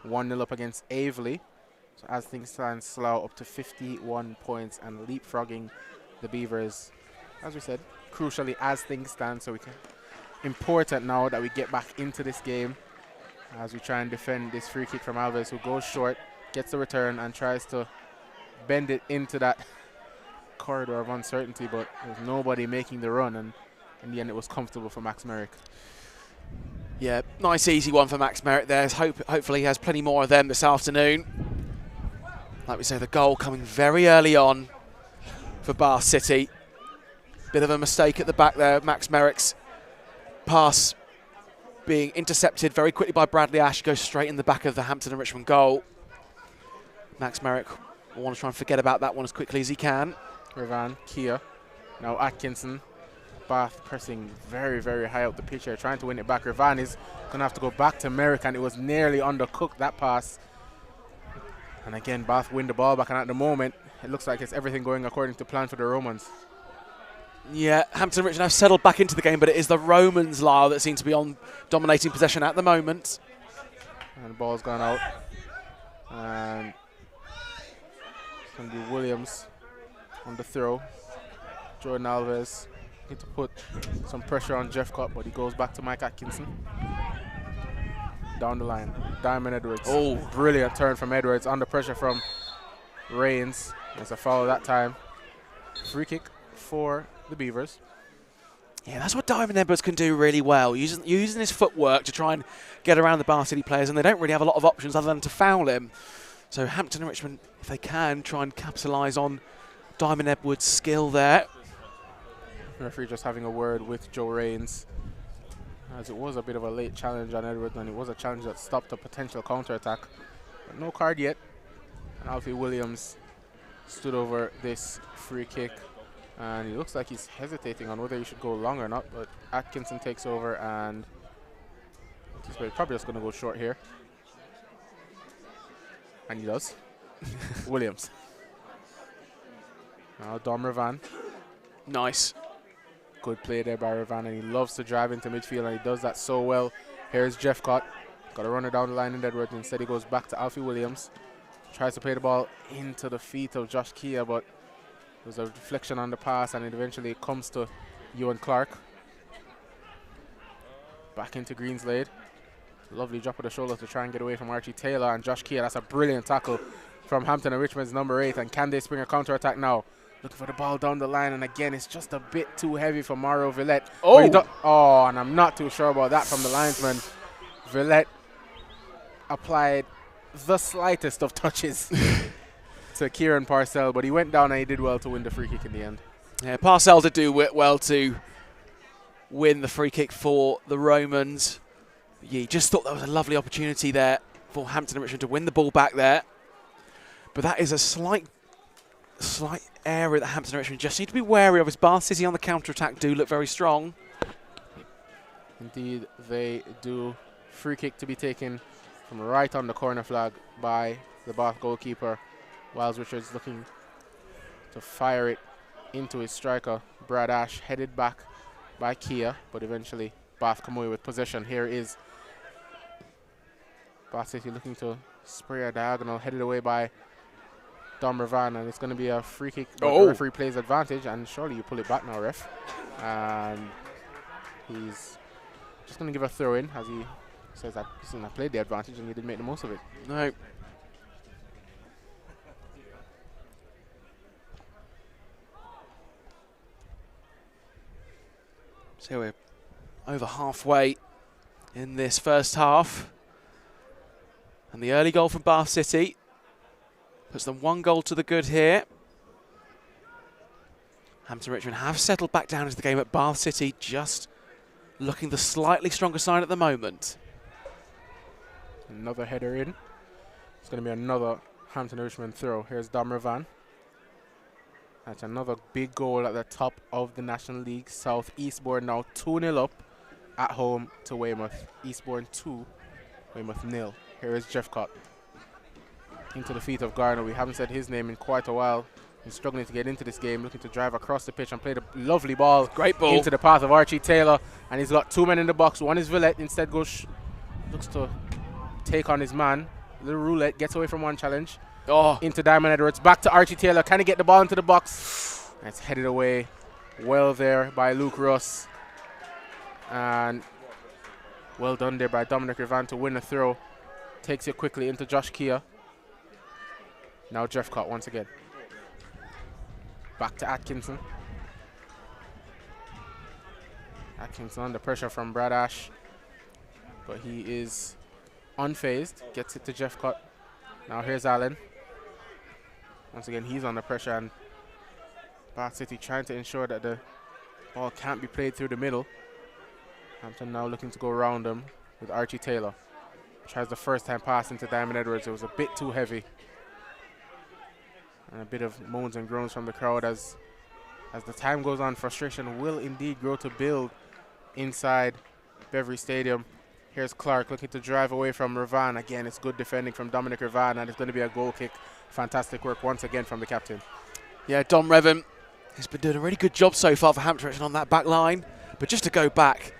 1-0 up against Aveley. So as things stand, Slough up to 51 points and leapfrogging the Beavers, as we said, crucially as things stand. So we can important now that we get back into this game as we try and defend this free kick from Alves, who goes short, gets the return, and tries to bend it into that corridor of uncertainty, but there's nobody making the run, and in the end it was comfortable for Max Merrick. Yeah, nice easy one for Max Merrick there. Hopefully he has plenty more of them this afternoon. Like we say, the goal coming very early on for Bath City. Bit of a mistake at the back there. Max Merrick's pass being intercepted very quickly by Bradley Ash, goes straight in the back of the Hampton and Richmond goal. Max Merrick will want to try and forget about that one as quickly as he can. Ravan, Kia, now Atkinson. Bath pressing very, very high up the pitch here, trying to win it back. Ravan is going to have to go back to Merrick, and it was nearly undercooked, that pass. And again, Bath win the ball back, and at the moment, it looks like it's everything going according to plan for the Romans. Yeah, Hampton Richmond have settled back into the game, but it is the Romans, Lyle, that seem to be on dominating possession at the moment. And the ball's gone out. And it's going to be Williams on the throw. Jordan Alves need to put some pressure on Jeff Cutt, but he goes back to Mike Atkinson. Down the line, Diamond Edwards. Oh, brilliant turn from Edwards, under pressure from Reigns. There's a foul that time. Free kick for the Beavers. Yeah, that's what Diamond Edwards can do really well, using his footwork to try and get around the Bar City players, and they don't really have a lot of options other than to foul him. So Hampton and Richmond, if they can, try and capitalise on Diamond Edwards' skill there. The referee just having a word with Joe Reigns, as it was a bit of a late challenge on Edwards, and it was a challenge that stopped a potential counter-attack. But no card yet. And Alfie Williams stood over this free kick, and he looks like he's hesitating on whether he should go long or not, but Atkinson takes over, and he's probably just going to go short here. And he does. Williams. Now Dom Ravan. Nice. Good play there by Ravan, and he loves to drive into midfield, and he does that so well. Here's Jeff Cutt. Got to run it down the line in Edwards. Instead he goes back to Alfie Williams. Tries to play the ball into the feet of Josh Kia, but there's a deflection on the pass, and it eventually comes to Ewan Clark. Back into Greenslade. Lovely drop of the shoulder to try and get away from Archie Taylor, and Josh Kia. That's a brilliant tackle from Hampton and Richmond's number 8. And can they spring a counter-attack now? Looking for the ball down the line, and again, it's just a bit too heavy for Mauro Villette. Oh, and I'm not too sure about that from the linesman. Villette applied the slightest of touches to Kieran Parcell, but he went down and he did well to win the free kick in the end. Yeah, Parcell did do well to win the free kick for the Romans. Yeah, he just thought that was a lovely opportunity there for Hampton and Richmond to win the ball back there. But that is a slight area that Hampton and Richmond just need to be wary of, as Bath City on the counter-attack do look very strong. Indeed, they do. Free kick to be taken from right on the corner flag by the Bath goalkeeper. Wiles Richards looking to fire it into his striker, Brad Ash, headed back by Kia, but eventually Bath come away with possession. Here is Bath City looking to spray a diagonal, headed away by Dom Ravan, and it's going to be a free kick. The referee plays advantage, and surely you pull it back now, ref. And he's just going to give a throw in, as he says that he shouldn't have played the advantage and he didn't make the most of it. No. So we're over halfway in this first half. And the early goal from Bath City puts them 1 goal to the good here. Hampton Richmond have settled back down into the game, at Bath City just looking the slightly stronger side at the moment. Another header in. It's going to be another Hampton Richmond throw. Here's Dom Ravan. That's another big goal at the top of the National League South. Eastbourne now 2-0 up at home to Weymouth. Eastbourne 2, Weymouth 0. Here is Jeff Cutt. Into the feet of Garner. We haven't said his name in quite a while. He's struggling to get into this game, looking to drive across the pitch and play the lovely ball. Great ball. Into the path of Archie Taylor. And he's got 2 men in the box. One is Villette. Instead looks to take on his man. Little roulette, gets away from one challenge. Into Diamond Edwards. Back to Archie Taylor. Can he get the ball into the box? And it's headed away well there by Luke Russ. And well done there by Dominic Ravan to win a throw. Takes it quickly into Josh Kia. Now Jeff Cutt once again. Back to Atkinson. Atkinson under pressure from Brad Ash. But he is unfazed. Gets it to Jeff Cutt. Now here's Allen. Once again, he's under pressure, and Bath City trying to ensure that the ball can't be played through the middle. Hampton now looking to go around them with Archie Taylor. Tries the first time pass into Diamond Edwards. It was a bit too heavy. And a bit of moans and groans from the crowd as the time goes on. Frustration will indeed grow to build inside Beverly Stadium. Here's Clark looking to drive away from Ravan. Again, it's good defending from Dominic Ravan, and it's going to be a goal kick. Fantastic work once again from the captain. Yeah, Dom Revan has been doing a really good job so far for Hampton Richmond on that back line. But just to go back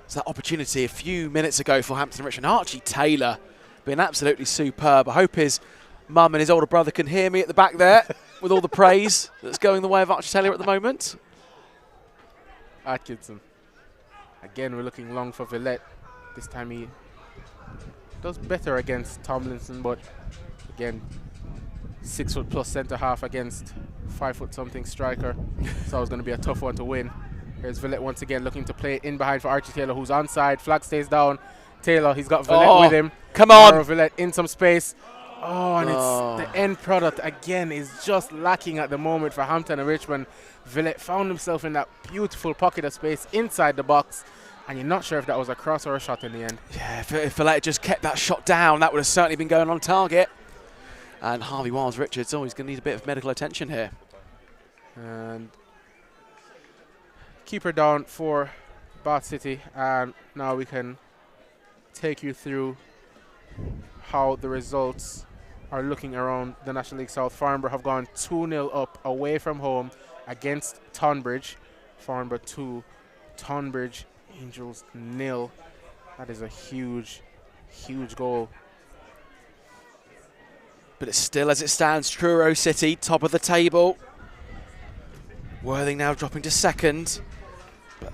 to that opportunity a few minutes ago for Hampton Richmond, Archie Taylor been absolutely superb. I hope his mum and his older brother can hear me at the back there with all the praise that's going the way of Archie Taylor at the moment. Atkinson. Again, we're looking long for Villette. This time he does better against Tomlinson, but again, 6 foot plus centre half against 5 foot something striker. So it's going to be a tough one to win. Here's Villette once again looking to play it in behind for Archie Taylor, who's onside. Flag stays down. Taylor, he's got Villette with him. Come on. Villette in some space. Oh, and it's the end product again is just lacking at the moment for Hampton and Richmond. Villette found himself in that beautiful pocket of space inside the box, and you're not sure if that was a cross or a shot in the end. Yeah, if Villette just kept that shot down, that would have certainly been going on target. And Harvey Wiles-Richards, he's going to need a bit of medical attention here. And keeper down for Bath City, and now we can take you through how the results are looking around the National League South. Farnborough have gone 2-0 up away from home against Tonbridge. Farnborough 2, Tonbridge Angels 0. That is a huge, huge goal. But it's still as it stands, Truro City, top of the table. Worthing now dropping to second. But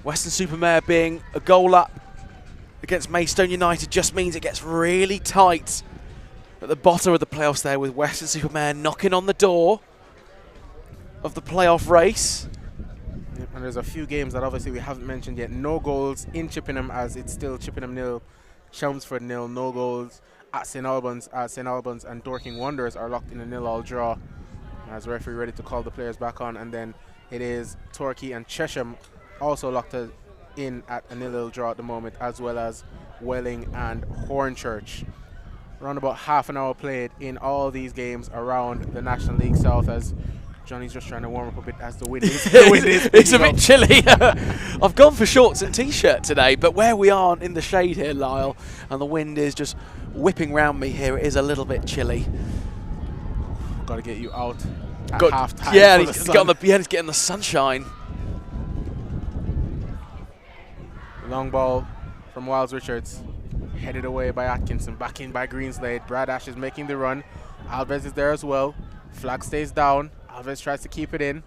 Weston-super-Mare being a goal up against Maidstone United just means it gets really tight at the bottom of the playoffs there, with Weston-super-Mare knocking on the door of the playoff race. Yep, and there's a few games that obviously we haven't mentioned yet. No goals in Chippenham, as it's still Chippenham 0, Chelmsford 0. No goals at St Albans, as St Albans and Dorking Wanderers are locked in a 0-0 draw. As referee ready to call the players back on, and then it is Torquay and Chesham also locked in at a 0-0 draw at the moment, as well as Welling and Hornchurch. Around about half an hour played in all these games around the National League South, as Johnny's just trying to warm up a bit as the wind is. It's a bit chilly. I've gone for shorts and t-shirt today, but where we are in the shade here, Lyle, and the wind is just whipping round me here, it is a little bit chilly. Got to get you out at half time. Yeah, he's getting the sunshine. Long ball from Wiles-Richards. Headed away by Atkinson. Back in by Greenslade. Brad Ash is making the run. Alves is there as well. Flag stays down. Alves tries to keep it in,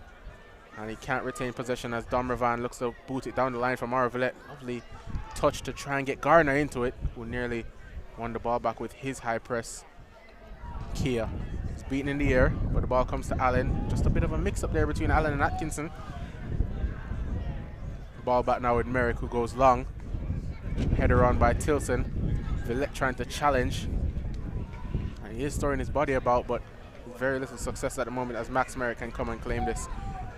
and he can't retain possession as Domravan looks to boot it down the line from Mauro Villette. Lovely touch to try and get Garner into it, who nearly won the ball back with his high press. Kia is beaten in the air, but the ball comes to Allen. Just a bit of a mix-up there between Allen and Atkinson. The ball back now with Merrick, who goes long. Header on by Tilson. Villette trying to challenge, and he is throwing his body about, but very little success at the moment, as Max Merrick can come and claim this.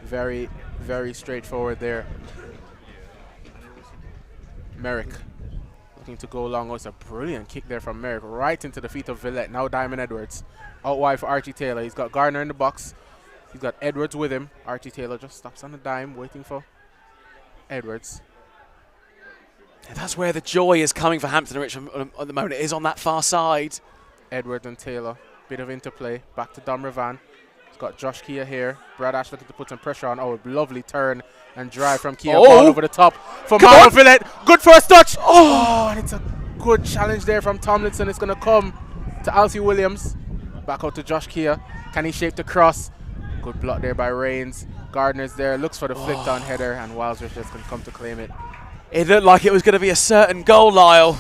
Very, very straightforward there. Merrick looking to go long. Oh, it's a brilliant kick there from Merrick, right into the feet of Villette. Now Diamond Edwards out wide for Archie Taylor. He's got Garner in the box. He's got Edwards with him. Archie Taylor just stops on the dime, waiting for Edwards. Yeah, that's where the joy is coming for Hampton and Richmond at the moment. It is on that far side. Edwards and Taylor, bit of interplay. Back to Domravan. He's got Josh Kia here. Brad Ash looking to put some pressure on. Oh, lovely turn and drive from Kia. Ball over the top for Mauro Villette. Good first touch. Oh, and it's a good challenge there from Tomlinson. It's going to come to Alfie Williams. Back out to Josh Kia. Can he shape the cross? Good block there by Rains. Gardner's there. Looks for the flick down header, and Wiles-Richards can come to claim it. It looked like it was going to be a certain goal, Lyle.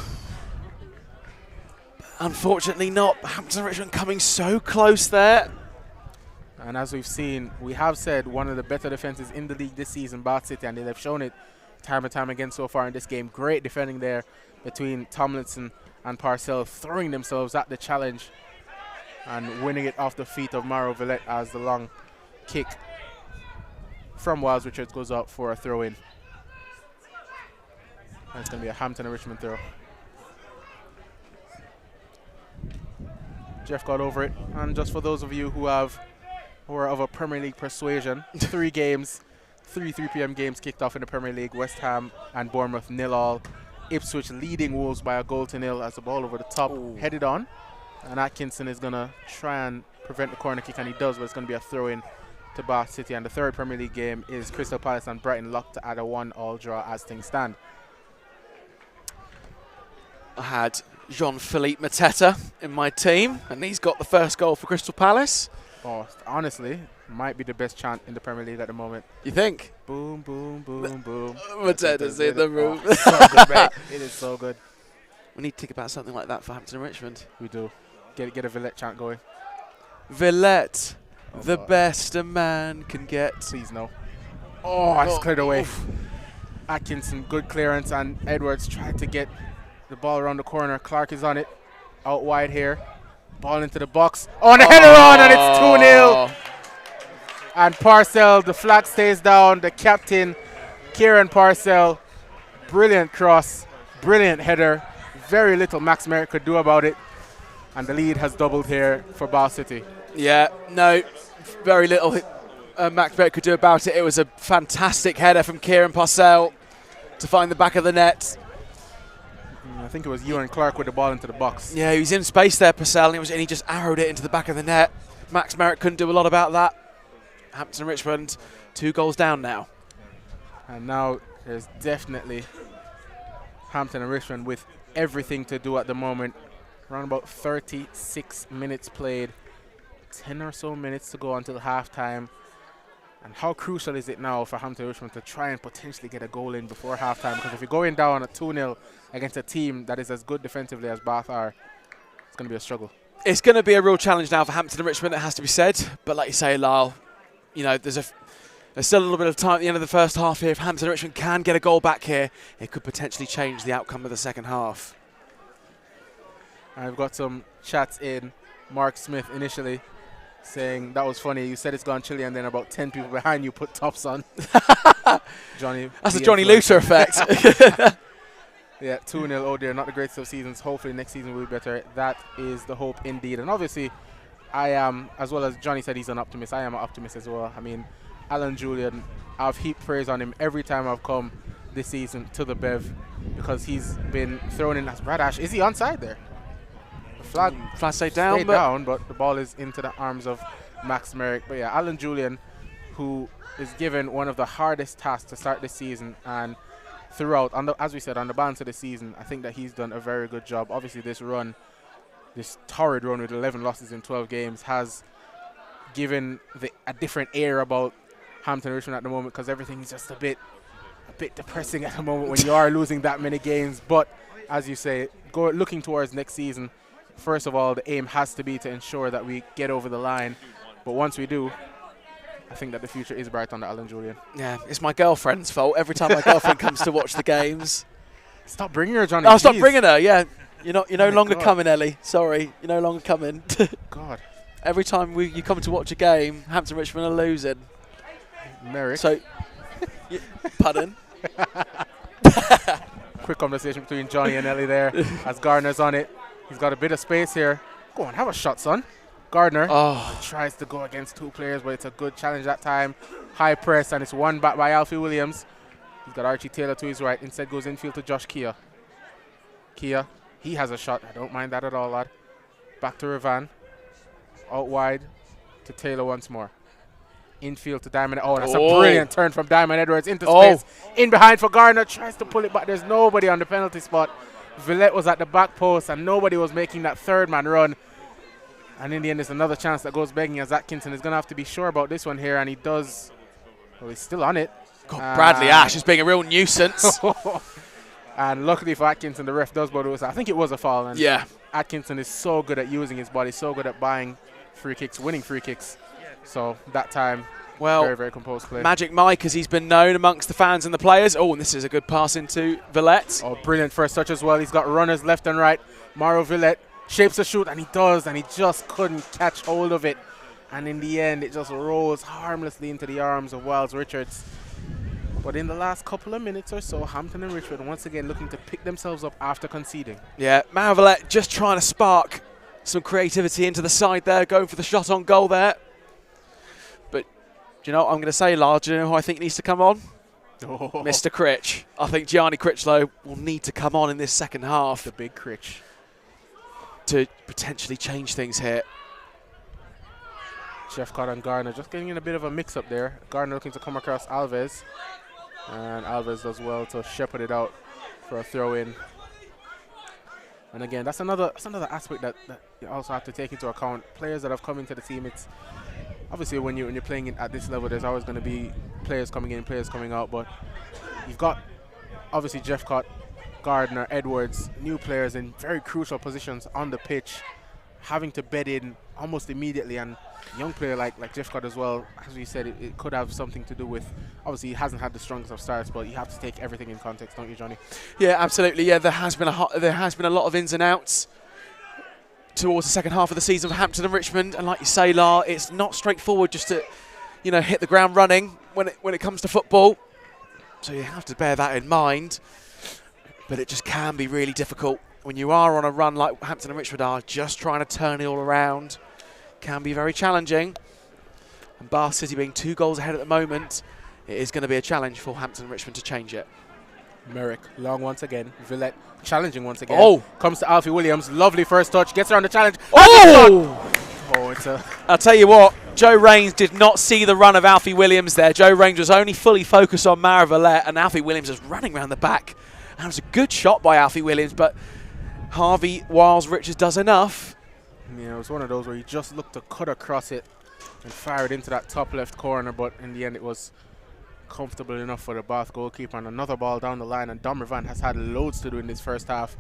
Unfortunately not. Hampton and Richmond coming so close there. And as we've seen, we have said one of the better defenses in the league this season, Bath City, and they've shown it time and time again so far in this game. Great defending there between Tomlinson and Parcell, throwing themselves at the challenge and winning it off the feet of Mauro Villette, as the long kick from Wiles-Richards goes out for a throw-in. And it's going to be a Hampton and Richmond throw. Jeff got over it. And just for those of you who are of a Premier League persuasion, 3 games, 3 p.m. games kicked off in the Premier League. West Ham and Bournemouth 0-0. Ipswich leading Wolves by a goal to 0 as the ball over the top headed on. And Atkinson is going to try and prevent the corner kick, and he does, but it's going to be a throw-in to Bath City. And the third Premier League game is Crystal Palace and Brighton locked at a 1-1 draw as things stand. I had Jean-Philippe Mateta in my team, and he's got the first goal for Crystal Palace. Oh, honestly, Might be the best chant in the Premier League at the moment. You think? Boom, boom, boom, boom. Mateda's in the room. Oh, so good, mate. It is so good. We need to think about something like that for Hampton and Richmond. We do. Get a Villette chant going. Villette, the best a man can get. Please no. Oh, it's cleared away. Atkinson, good clearance, and Edwards tried to get the ball around the corner. Clark is on it. Out wide here. Ball into the box. Oh, and a header on, and it's 2-0. And Parcell, the flag stays down. The captain, Kieran Parcell, brilliant cross, brilliant header. Very little Max Merritt could do about it. And the lead has doubled here for Bow City. Yeah, no, very little Max Merritt could do about it. It was a fantastic header from Kieran Parcell to find the back of the net. I think it was Ewan Clark with the ball into the box. Yeah, he was in space there, Parcell, and he just arrowed it into the back of the net. Max Merritt couldn't do a lot about that. Hampton and Richmond, 2 goals down now. And now there's definitely Hampton and Richmond with everything to do at the moment. Around about 36 minutes played, 10 or so minutes to go until halftime. And how crucial is it now for Hampton and Richmond to try and potentially get a goal in before halftime? Because if you're going down at 2-0 against a team that is as good defensively as Bath are, it's going to be a struggle. It's going to be a real challenge now for Hampton and Richmond, it has to be said. But like you say, Lyle, you know, there's still a little bit of time at the end of the first half here. If Hampton and Richmond can get a goal back here, it could potentially change the outcome of the second half. I've got some chats in. Mark Smith initially saying, that was funny, you said it's gone chilly and then about 10 people behind you put tops on. Johnny. That's the Johnny Luther effect. Yeah, 2-0, oh dear, not the greatest of seasons. Hopefully next season will be better. That is the hope indeed. And obviously, I am, as well as Johnny said he's an optimist, I am an optimist as well. I mean, Alan Julian, I've heaped praise on him every time I've come this season to the Bev because he's been thrown in as Brad Ash. Is he onside there? The flag stayed down, but the ball is into the arms of Max Merrick. But yeah, Alan Julian, who is given one of the hardest tasks to start this season, and throughout, as we said, on the balance of the season, I think that he's done a very good job. Obviously, this torrid run with 11 losses in 12 games has given a different air about Hampton Richmond at the moment because everything is just a bit depressing at the moment when you are losing that many games. But as you say, looking towards next season, first of all, the aim has to be to ensure that we get over the line. But once we do, I think that the future is bright under Alan Julian. Yeah, it's my girlfriend's fault. Every time my girlfriend comes to watch the games. Stop bringing her, Johnny. Oh, stop bringing her, yeah. You're no longer coming, Ellie. Sorry, you're no longer coming. God. Every time you come to watch a game, Hampton Richmond are losing. Merrick. So, pardon? Quick conversation between Johnny and Ellie there as Gardner's on it. He's got a bit of space here. Go on, have a shot, son. Gardner tries to go against 2 players, but it's a good challenge that time. High press, and it's won back by Alfie Williams. He's got Archie Taylor to his right. Instead goes infield to Josh Kia. Kia, he has a shot. I don't mind that at all, lad. Back to Revan. Out wide to Taylor once more. Infield to Diamond. Oh, that's a brilliant turn from Diamond Edwards into space. In behind for Gardner. Tries to pull it back. There's nobody on the penalty spot. Villette was at the back post, and nobody was making that third-man run. And in the end, there's another chance that goes begging as Atkinson is going to have to be sure about this one here, and he does. Well, he's still on it. God, Bradley Ash is being a real nuisance. And luckily for Atkinson, the ref does, but I think it was a foul. And yeah. Atkinson is so good at using his body, so good at buying free kicks, winning free kicks. So that time, very, very composed play. Magic Mike, as he's been known amongst the fans and the players. Oh, and this is a good pass into Villette. Oh, brilliant first touch as well. He's got runners left and right. Mauro Villette shapes a shoot, and he does, and he just couldn't catch hold of it. And in the end, it just rolls harmlessly into the arms of Wiles Richards. But in the last couple of minutes or so, Hampton and Richmond once again looking to pick themselves up after conceding. Yeah, Mauro Villette just trying to spark some creativity into the side there, going for the shot on goal there. But do you know what I'm going to say, Lars? Do you know who I think needs to come on? Mr. Critch. I think Gianni Critchlow will need to come on in this second half. The big Critch. To potentially change things here. Jeffcott and Gardner just getting in a bit of a mix-up there. Gardner looking to come across Alves. And Alves does well to shepherd it out for a throw-in. And again, that's another aspect that you also have to take into account. Players that have come into the team, obviously when you're playing at this level, there's always going to be players coming in, players coming out, but you've got obviously Jeffcott, Gardner, Edwards, new players in very crucial positions on the pitch, having to bed in almost immediately, and a young player like Jeffcott as well, as we said, it could have something to do with, obviously he hasn't had the strongest of starts, but you have to take everything in context, don't you, Johnny? Yeah, absolutely. Yeah, there has been a lot of ins and outs towards the second half of the season for Hampton and Richmond, and like you say, Lar, it's not straightforward just to, hit the ground running when it comes to football. So you have to bear that in mind. But it just can be really difficult when you are on a run like Hampton and Richmond are, just trying to turn it all around. Can be very challenging. And Bath City being 2 goals ahead at the moment, it is going to be a challenge for Hampton and Richmond to change it. Merrick, long once again. Villette, challenging once again. Oh! Comes to Alfie Williams, lovely first touch, gets around the challenge. Oh! Oh, it's a... I'll tell you what, Joe Raines did not see the run of Alfie Williams there. Joe Raines was only fully focused on Mara Villette, and Alfie Williams was running around the back. That was a good shot by Alfie Williams, but Harvey Wiles Richards does enough. Yeah, it was one of those where he just looked to cut across it and fire it into that top left corner, but in the end it was comfortable enough for the Bath goalkeeper. And another ball down the line, and Domervan has had loads to do in this first half,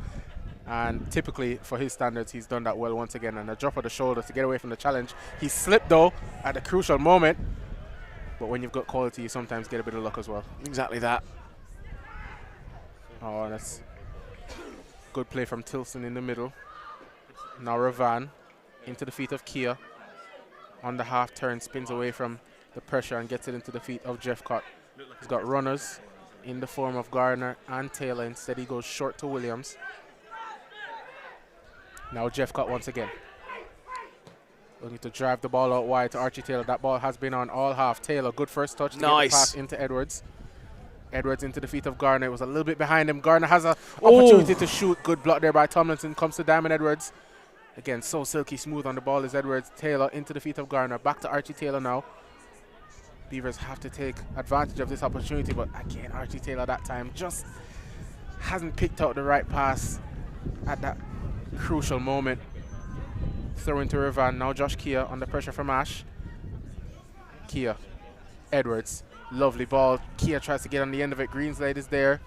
and typically for his standards he's done that well once again. And a drop of the shoulder to get away from the challenge. He slipped though at a crucial moment, but when you've got quality you sometimes get a bit of luck as well. Exactly that. Oh, that's good play from Tilson in the middle. Now Ravan into the feet of Kia. On the half turn, spins away from the pressure and gets it into the feet of Jeffcott. He's got runners in the form of Gardner and Taylor. Instead he goes short to Williams. Now Jeffcott once again. Looking to drive the ball out wide to Archie Taylor. That ball has been on all half. Taylor, good first touch to get the pass into Edwards. Edwards into the feet of Garner. It was a little bit behind him. Garner has an opportunity to shoot. Good block there by Tomlinson. Comes to Diamond Edwards. Again, so silky smooth on the ball is Edwards. Taylor into the feet of Garner. Back to Archie Taylor now. Beavers have to take advantage of this opportunity, but again, Archie Taylor that time just hasn't picked out the right pass at that crucial moment. Throw into Ravan. Now Josh Kia under pressure from Ash. Kia. Edwards. Lovely ball. Kia tries to get on the end of it. Greenslade is there.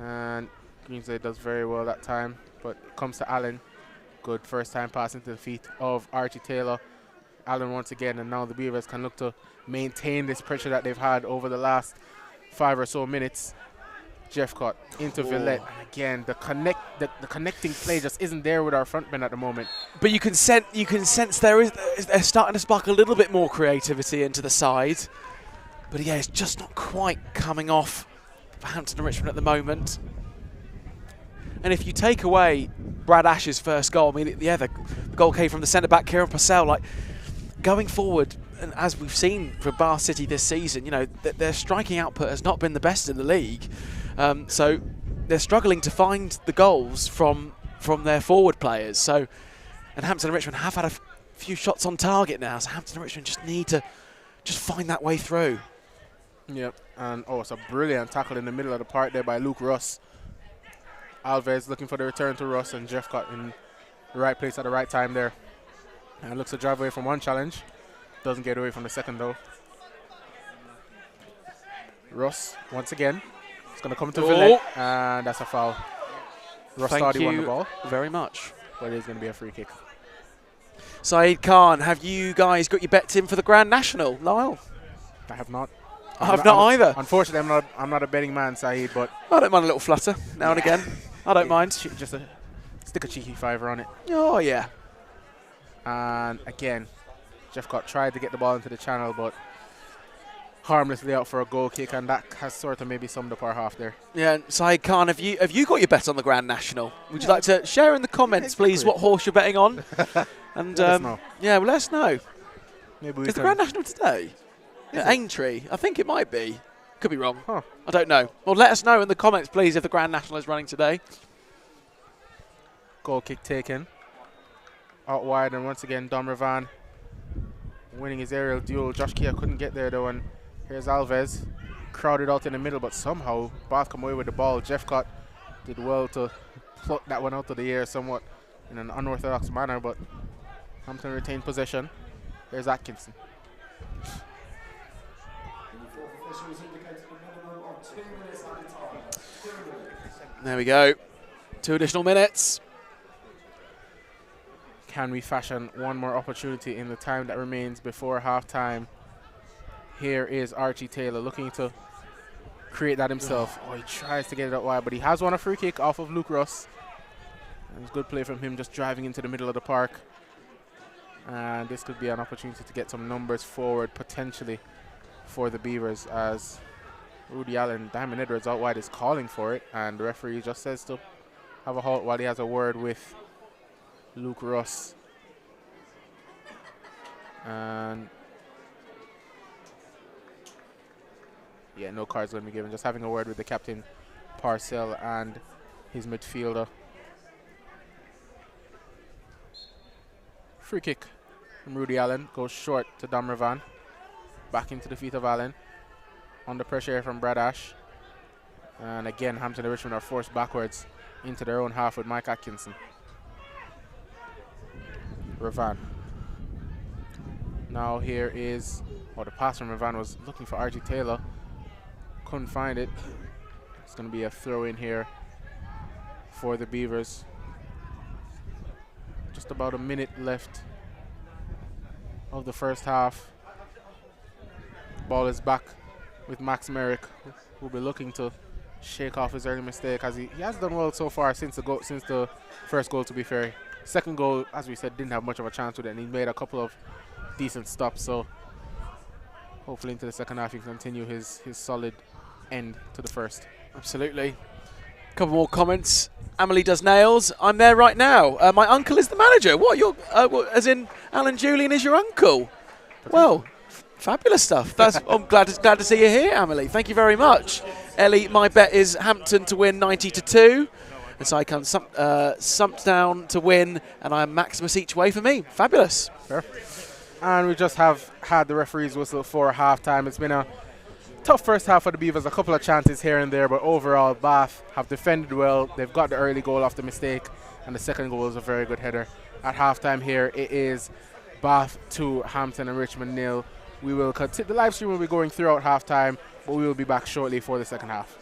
And Greenslade does very well that time. But it comes to Allen. Good first time pass into the feet of Archie Taylor. Allen once again. And now the Beavers can look to maintain this pressure that they've had over the last 5 or so minutes. Jeffcott into Villette. And again, the connecting play just isn't there with our front men at the moment. But you can sense they're starting to spark a little bit more creativity into the side. But yeah, it's just not quite coming off for Hampton and Richmond at the moment. And if you take away Brad Ash's first goal, I mean, yeah, the goal came from the centre-back, Kieran Purcell. Like, going forward, and as we've seen for Bath City this season, their striking output has not been the best in the league. So they're struggling to find the goals from their forward players. So, and Hampton and Richmond have had a few shots on target now, so Hampton and Richmond just need to just find that way through. Yep, and it's a brilliant tackle in the middle of the park there by Luke Russ. Alves looking for the return to Russ, and Jeffcott in the right place at the right time there. And looks to drive away from one challenge. Doesn't get away from the second though. Russ, once again. It's going to come to Villette, and that's a foul. Russ thought he won the ball. Very much. But it is going to be a free kick. Saeed Khan, have you guys got your bets in for the Grand National, Lyle? I have not. I have not either. Unfortunately, I'm not a betting man, Saeed, but I don't mind a little flutter now and again. I don't mind. Just stick a cheeky fiver on it. Oh, yeah. And again, Jeffcott tried to get the ball into the channel, but harmlessly out for a goal kick, and that has sort of maybe summed up our half there. Yeah, Saeed Khan, have you got your bet on the Grand National? Would you like to share in the comments, please, what horse you're betting on? And let us know. Yeah, well, let us know. Maybe we Is the Grand National today? Yeah, Aintree. I think it might be. Could be wrong. Huh. I don't know. Well, let us know in the comments, please, if the Grand National is running today. Goal kick taken. Out wide, and once again, Dom Ravan winning his aerial duel. Josh Kia couldn't get there, though, and here's Alves. Crowded out in the middle, but somehow Bath come away with the ball. Jeffcott did well to pluck that one out of the air somewhat in an unorthodox manner, but Hampton retained possession. Here's Atkinson. There we go. 2 additional minutes. Can we fashion one more opportunity in the time that remains before halftime? Here is Archie Taylor looking to create that himself. Oh, he tries to get it out wide, but he has won a free kick off of Luke Ross. And it's good play from him, just driving into the middle of the park. And this could be an opportunity to get some numbers forward, potentially, for the Beavers, as Rudy Allen, Diamond Edwards out wide is calling for it, and the referee just says to have a halt while he has a word with Luke Ross. And yeah, no cards going to be given, just having a word with the captain, Parcell, and his midfielder. Free kick from Rudy Allen, goes short to Damravan. Back into the feet of Allen. Under pressure here from Brad Ash. And again, Hampton and Richmond are forced backwards into their own half with Mike Atkinson. Ravan. Now here is, the pass from Ravan was looking for Archie Taylor. Couldn't find it. It's going to be a throw in here for the Beavers. Just about a minute left of the first half. Ball is back with Max Merrick, who will be looking to shake off his early mistake, as he has done well so far since the first goal, to be fair. Second goal, as we said, didn't have much of a chance with it, and he made a couple of decent stops, so hopefully into the second half he can continue his solid end to the first. Absolutely. A couple more comments. Amelie does nails. I'm there right now. My uncle is the manager. What? As in Alan Julian is your uncle? Well, fabulous stuff. I'm glad to see you here, Amelie. Thank you very much. Ellie, my bet is Hampton to win 90-2. And so I come sump down to win, and I am Maximus each way for me. Fabulous. Sure. And we just have had the referee's whistle for half-time. It's been a tough first half for the Beavers, a couple of chances here and there, but overall Bath have defended well. They've got the early goal off the mistake, and the second goal was a very good header. At halftime here, it is Bath 2, Hampton and Richmond 0. We will continue. The live stream will be going throughout halftime, but we will be back shortly for the second half.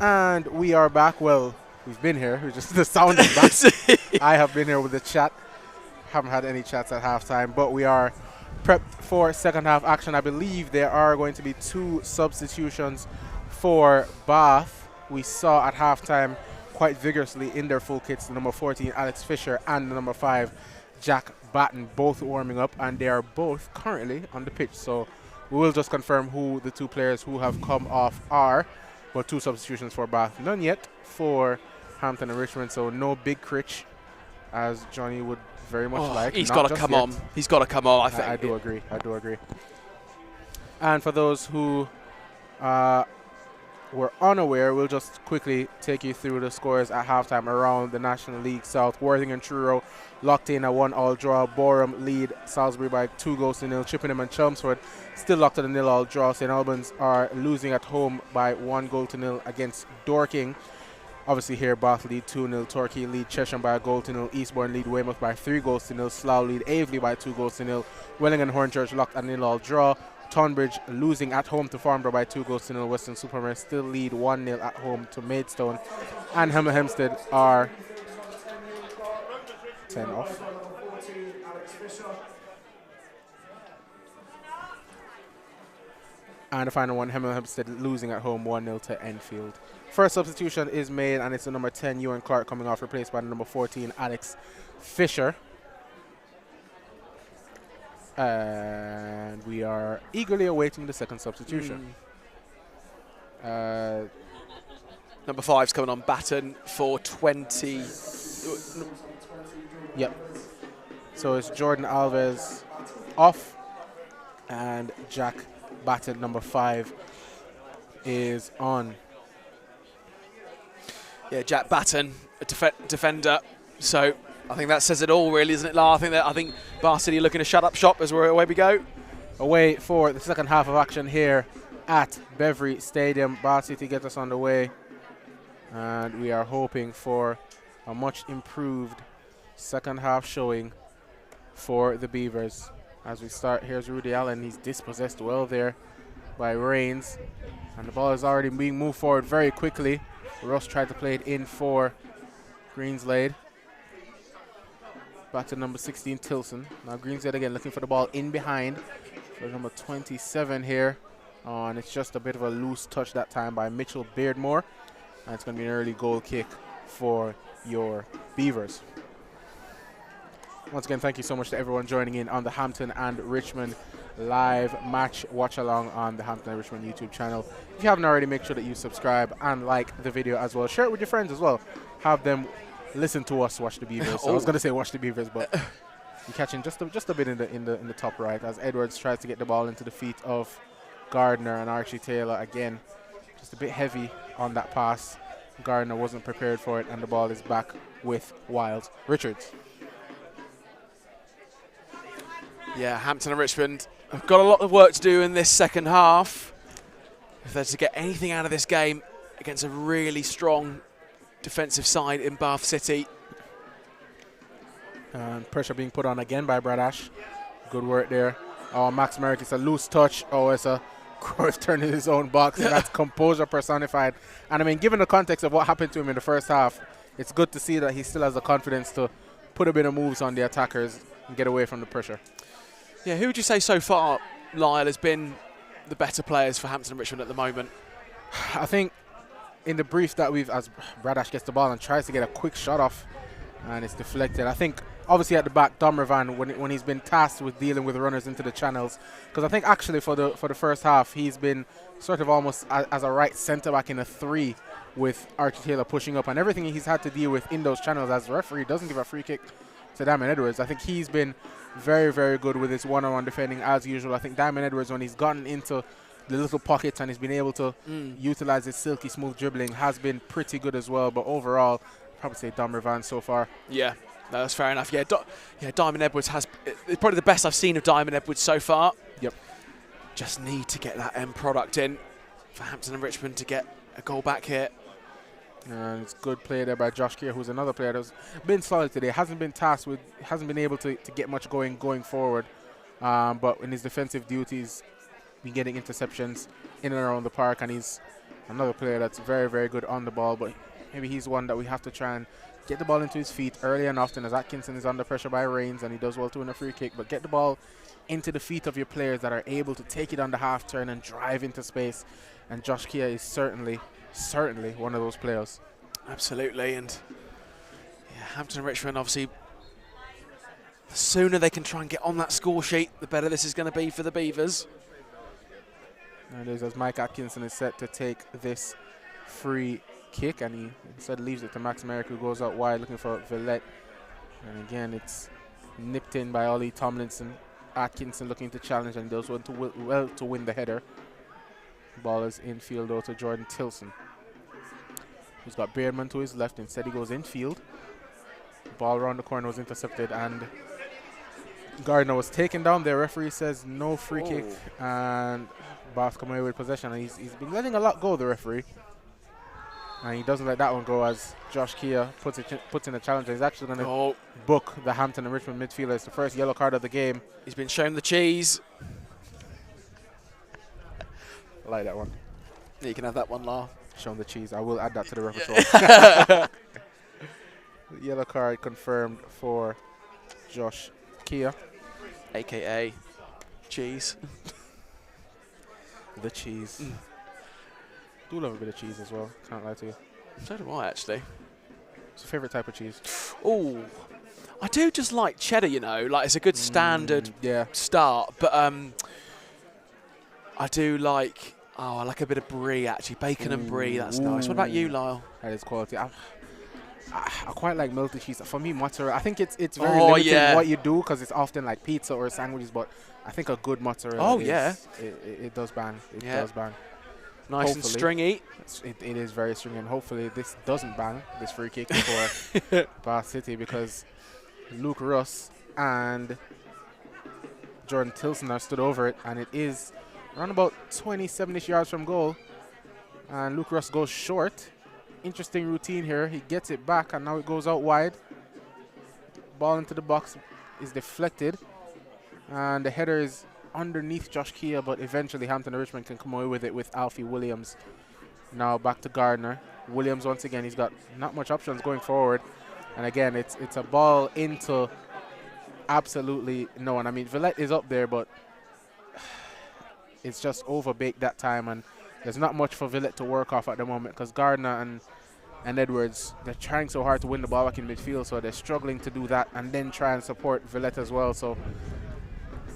And we are back. Well, we've been here. We're just the sound is back. I have been here with the chat. Haven't had any chats at halftime, but we are prepped for second half action. I believe there are going to be 2 substitutions for Bath. We saw at halftime quite vigorously in their full kits the number 14 Alex Fisher and the number 5 Jack Batten, both warming up, and they are both currently on the pitch. So we will just confirm who the 2 players who have come off are. Well, 2 substitutions for Bath, none yet for Hampton and Richmond. So no big critch, as Johnny would very much like. He's got to come on. He's got to come on, I think. I do agree. I do agree. And for those who were unaware, we'll just quickly take you through the scores at halftime around the National League South. Worthing and Truro locked in a 1-1 draw. Boreham lead Salisbury by 2-0. Chippenham and Chelmsford still locked at a 0-0 draw. St Albans are losing at home by 1-0 against Dorking. Obviously here, Bath lead 2-0. Torquay lead Chesham by 1-0. Eastbourne lead Weymouth by 3-0. Slough lead Aveley by 2-0. Welling and Hornchurch locked at a 0-0 draw. Tonbridge losing at home to Farnborough by 2-0. Western-super-Mare still lead 1-0 at home to Maidstone. And Hemel Hempstead are 10 off. And the final one, Hemel Hempstead losing at home 1-0 to Enfield. First substitution is made, and it's the number 10, Ewan Clark, coming off, replaced by the number 14, Alex Fisher. And we are eagerly awaiting the second substitution. Number 5's coming on, Batten, for 20. Yep. So it's Jordan Alves off, and Jack Batten, number 5, is on. Yeah, Jack Batten, a defender. So I think that says it all, really, isn't it, Lar? I think Bath City are looking to shut up shop as away we go. Away for the second half of action here at Beverly Stadium. Bath City get us on the way, and we are hoping for a much improved second half showing for the Beavers. As we start, here's Rudy Allen. He's dispossessed well there by Rains, and the ball is already being moved forward very quickly. Russ tried to play it in for Greenslade. Back to number 16, Tilson. Now Greenslade again looking for the ball in behind for number 27 here. And it's just a bit of a loose touch that time by Mitchell Beardmore. And it's going to be an early goal kick for your Beavers. Once again, thank you so much to everyone joining in on the Hampton and Richmond live match watch along on the Hampton and Richmond YouTube channel. If you haven't already, make sure that you subscribe and like the video as well. Share it with your friends as well. Have them listen to us watch the Beavers. So I was going to say watch the Beavers, but you're catching just a bit in the top right as Edwards tries to get the ball into the feet of Gardner, and Archie Taylor again just a bit heavy on that pass. Gardner wasn't prepared for it, and the ball is back with Wild. Richards. Yeah, Hampton and Richmond have got a lot of work to do in this second half if they're to get anything out of this game against a really strong defensive side in Bath City. And pressure being put on again by Brad Ash. Good work there. Oh, Max Merrick, it's a loose touch. Oh, it's a Cruyff turning his own box, and that's composure personified. And I mean, given the context of what happened to him in the first half, it's good to see that he still has the confidence to put a bit of moves on the attackers and get away from the pressure. Yeah, who would you say so far, Lyle, has been the better players for Hampton and Richmond at the moment? I think in the brief that as Bradash gets the ball and tries to get a quick shot off, and it's deflected. I think obviously at the back, Domravan, when he's been tasked with dealing with runners into the channels, because I think actually for the first half he's been sort of almost as a right centre back in a 3 with Archie Taylor pushing up, and everything he's had to deal with in those channels as the referee doesn't give a free kick to Diamond Edwards. I think he's been very, very good with his one-on-one defending as usual. I think Diamond Edwards, when he's gotten into the little pockets and he's been able to utilize his silky smooth dribbling, has been pretty good as well. But overall, I'd probably say Domravan so far. Yeah, no, that's fair enough. Yeah, Diamond Edwards it's probably the best I've seen of Diamond Edwards so far. Yep. Just need to get that end product in for Hampton and Richmond to get a goal back here. And it's good play there by Josh Keir, who's another player that's been solid today. Hasn't been tasked with, hasn't been able to get much going forward. But in his defensive duties, been getting interceptions in and around the park, and he's Another player that's very, very good on the ball, but maybe he's one that we have to try and get the ball into his feet early and often, as Atkinson is under pressure by Reigns, and he does well to win a free kick. But get the ball into the feet of your players that are able to take it on the half turn and drive into space. And Josh Kia is certainly one of those players. Absolutely. And yeah, Hampton and Richmond, obviously, the sooner they can try and get on that score sheet, the better this is going to be for the Beavers. And it is, as Mike Atkinson is set to take this free kick, and he instead leaves it to Max Merrick, who goes out wide looking for Villette. And again, it's nipped in by Ollie Tomlinson. Atkinson looking to challenge, and does well to win the header. Ball is infield though to Jordan Tilson, who's got Beardman to his left. Instead, he goes infield. Ball around the corner was intercepted, and Gardner was taken down there. Referee says no free kick, and Bath come away with possession. And he's been letting a lot go, the referee. And he doesn't let that one go, as Josh Kia puts in a challenge. He's actually going to book the Hampton and Richmond midfielder. It's the first yellow card of the game. He's been shown the cheese. I like that one. Yeah, you can have that one, Lar. Shown the cheese. I will add that to the repertoire. Yellow card confirmed for Josh Kia. AKA cheese. The cheese. Do love a bit of cheese as well. Can't lie to you. So do I, actually. It's a favourite type of cheese. Oh, I do just like cheddar, you know. Like, it's a good standard start. But I do like, I like a bit of brie, actually. Bacon and brie, that's nice. What about you, Lyle? That is quality. I quite like melted cheese. For me, mozzarella, I think it's very limited what you do, because it's often like pizza or sandwiches, but I think a good mozzarella it does bang. It does bang. Nice and stringy. It is very stringy, and hopefully this doesn't bang, this free kick for Bath City, because Luke Russ and Jordan Tilson are stood over it, and it is around about 27-ish yards from goal, and Luke Russ goes short. Interesting routine here. He gets it back, and now it goes out wide. Ball into the box is deflected, and the header is underneath Josh Kia, but eventually Hampton and Richmond can come away with it with Alfie Williams. Now back to Gardner. Williams once again, he's got not much options going forward, and again it's a ball into absolutely no one. I mean, Villette is up there, but it's just overbaked that time, and there's not much for Villette to work off at the moment, because Gardner and Edwards, they're trying so hard to win the ball back in midfield, so they're struggling to do that and then try and support Villette as well. So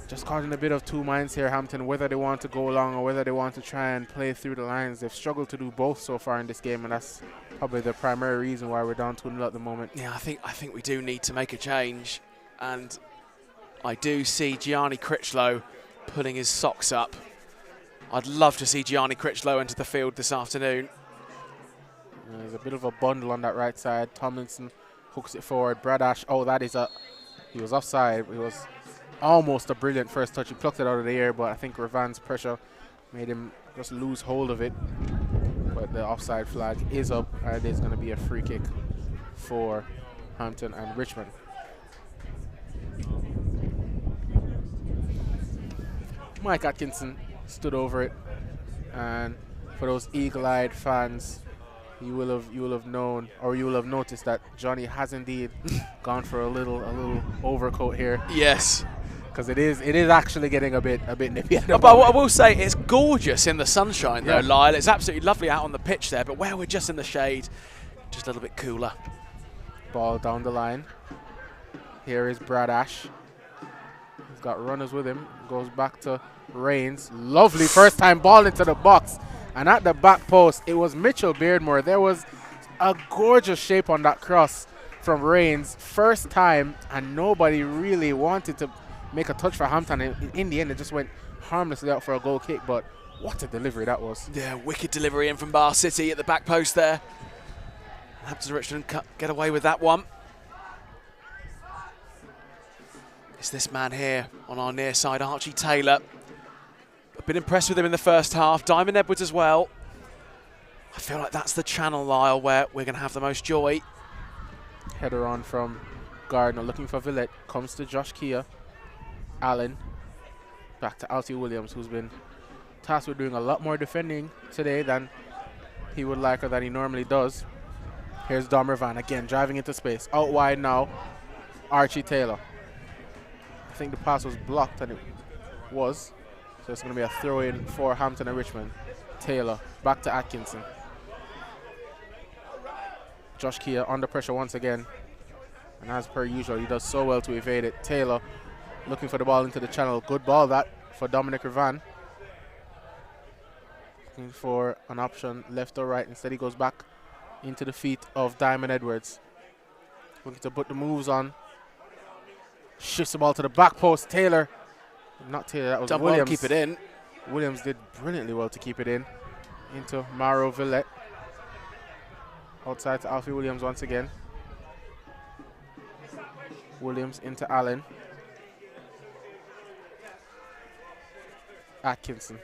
just caught in a bit of two minds here, Hampton, whether they want to go long or whether they want to try and play through the lines. They've struggled to do both so far in this game, and that's probably the primary reason why we're down 2-0 at the moment. Yeah, I think we do need to make a change, and I do see Gianni Critchlow pulling his socks up. I'd love to see Gianni Critchlow enter the field this afternoon. There's a bit of a bundle on that right side. Tomlinson hooks it forward. Bradash, he was offside. It was almost a brilliant first touch. He plucked it out of the air, but I think Ravan's pressure made him just lose hold of it. But the offside flag is up, and it is going to be a free kick for Hampton and Richmond. Mike Atkinson stood over it, and for those eagle-eyed fans, you will have known, or you will have noticed, that Johnny has indeed gone for a little overcoat here. Yes, because it is actually getting a bit nippy. But I will say, it's gorgeous in the sunshine though, Lyle. It's absolutely lovely out on the pitch there, but where we're just in the shade, just a little bit cooler. Ball down the line. Here is Bradash. He's got runners with him. Goes back to Reigns. Lovely first time ball into the box. And at the back post, it was Mitchell Beardmore. There was a gorgeous shape on that cross from Reigns. First time, and nobody really wanted to make a touch for Hampton. In the end, it just went harmlessly out for a goal kick, but what a delivery that was. Yeah, wicked delivery in from Bar City at the back post there. Hampton Richmond get away with that one. It's this man here on our near side, Archie Taylor. I've been impressed with him in the first half. Diamond Edwards as well. I feel like that's the channel, Lyle, where we're going to have the most joy. Header on from Gardner, looking for Villette. Comes to Josh Kia. Allen. Back to Alfie Williams, who's been tasked with doing a lot more defending today than he would like her than he normally does. Here's Dom Revan again, driving into space. Out wide now, Archie Taylor. I think the pass was blocked, and it was. So it's going to be a throw-in for Hampton and Richmond. Taylor, back to Atkinson. Josh Kia under pressure once again. And as per usual, he does so well to evade it. Taylor looking for the ball into the channel. Good ball that for Dominic Revan. Looking for an option left or right. Instead he goes back into the feet of Diamond Edwards. Looking to put the moves on. Shifts the ball to the back post. Taylor. Not Taylor, that was Done Williams. well to keep it in. Williams did brilliantly well to keep it in. Into Mauro Villette. Outside to Alfie Williams once again. Williams into Allen. Atkinson.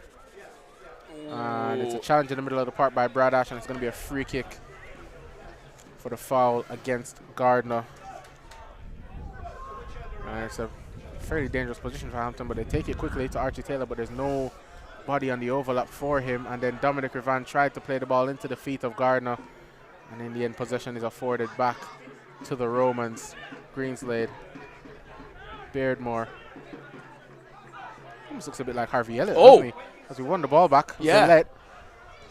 And it's a challenge in the middle of the park by Brad Ash, and it's going to be a free kick for the foul against Gardner. And it's a fairly dangerous position for Hampton, but they take it quickly to Archie Taylor, but there's no body on the overlap for him. And then Dominic Revan tried to play the ball into the feet of Gardner, and in the end possession is afforded back to the Romans. Greenslade, Beardmore. Almost looks a bit like Harvey Elliott, doesn't he? As we won the ball back. Yeah. Villette.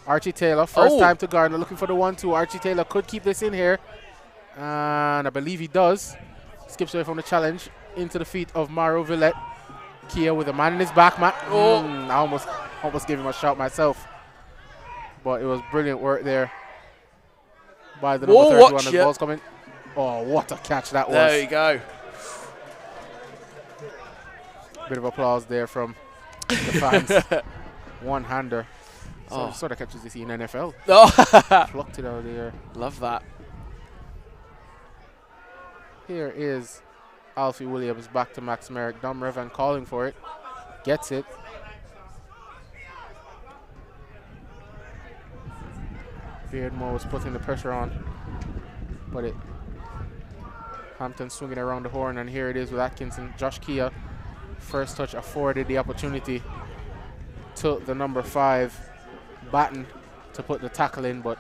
Archie Taylor, first time to Gardner, looking for the 1-2. Archie Taylor could keep this in here, and I believe he does. Skips away from the challenge into the feet of Mauro Villette. Kia with a man in his back, man. I almost gave him a shot myself, but it was brilliant work there by the number 31 as the ball's coming. Oh, what a catch that was. There you go. Bit of applause there from the fans. One-hander. Sort of catches you see in NFL. Plucked it out of the air. Love that. Here is Alfie Williams back to Max Merrick. Dom Revan calling for it. Gets it. Beardmore was putting the pressure on, but Hampton swinging around the horn, and here it is with Atkinson. Josh Kia, first touch afforded the opportunity to the number 5, Batten, to put the tackle in, but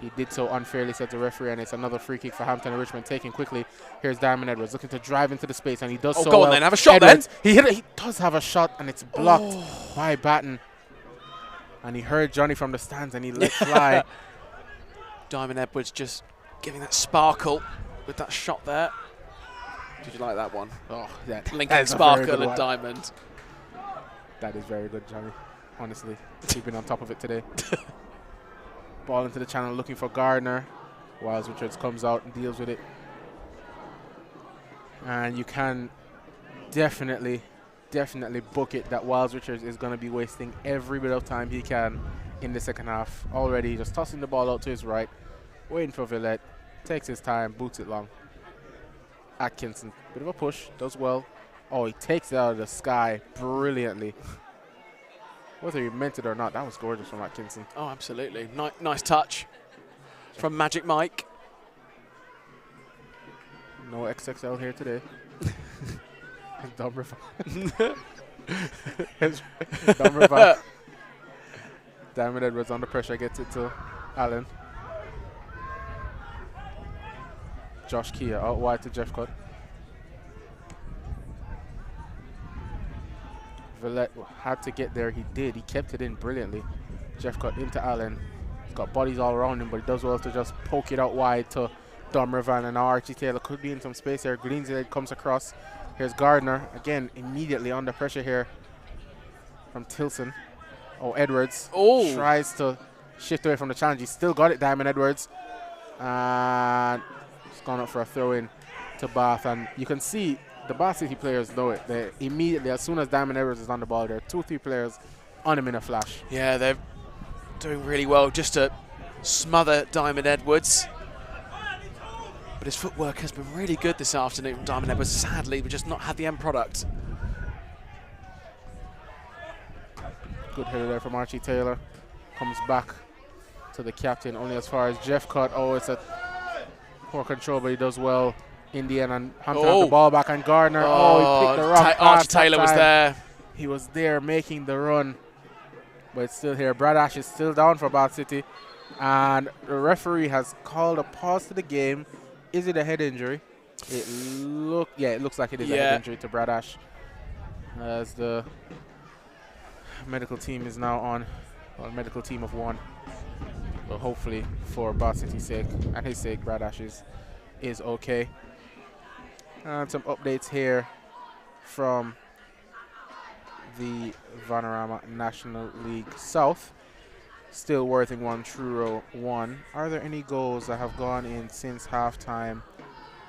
he did so unfairly, said the referee, and it's another free kick for Hampton and Richmond, taken quickly. Here's Diamond Edwards looking to drive into the space, and he does so go well. on then, have a shot Edwards, then. He hit it. He does have a shot, and it's blocked by Batten. And he heard Johnny from the stands, and he let fly. Diamond Edwards just giving that sparkle with that shot there. Did you like that one? Oh, that Linking sparkle and Diamond. That is very good, Johnny. Honestly, keeping on top of it today. Ball into the channel, looking for Gardner. Wiles Richards comes out and deals with it. And you can definitely book it that Wiles Richards is going to be wasting every bit of time he can in the second half. Already just tossing the ball out to his right, waiting for Villette. Takes his time, boots it long. Atkinson, bit of a push, does well. Oh, he takes it out of the sky brilliantly. Whether he meant it or not, that was gorgeous from Atkinson. Oh, absolutely. Nice touch from Magic Mike. No XXL here today. Dom Revan. Dom Revan. Diamond Edwards under pressure, gets it to Allen. Josh Kia out wide to Jeff Cutt. Villette had to get there. He did. He kept it in brilliantly. Jeff Cutt into Allen. He's got bodies all around him, but he does well to just poke it out wide to Dom Revan. And now Archie Taylor could be in some space here. Greenslade comes across. Here's Gardner. Again, immediately under pressure here from Tilson. Oh, Edwards tries to shift away from the challenge. He's still got it, Diamond Edwards. And it's gone up for a throw-in to Bath. And you can see the Bath City players know it. They immediately, as soon as Diamond Edwards is on the ball, there are 2-3 players on him in a flash. Yeah, they're doing really well just to smother Diamond Edwards. But his footwork has been really good this afternoon from Diamond Edwards. Sadly, we've just not had the end product. Good header there from Archie Taylor. Comes back to the captain, only as far as Jeff Cutt. Oh, it's a poor control, but he does well in the end. And Hampton has the ball back, and Gardner. Oh, he picked the wrong pass. Archie Taylor was there. He was there making the run, but it's still here. Brad Ash is still down for Bath City. And the referee has called a pause to the game. Is it a head injury? It looks like it is a head injury to Bradash, as the medical team is now on, well, medical team of 1. But hopefully for Bar City's sake and his sake, Bradash is okay. And some updates here from the Vanarama National League South. Still Worthing 1, Truro 1. Are there any goals that have gone in since halftime?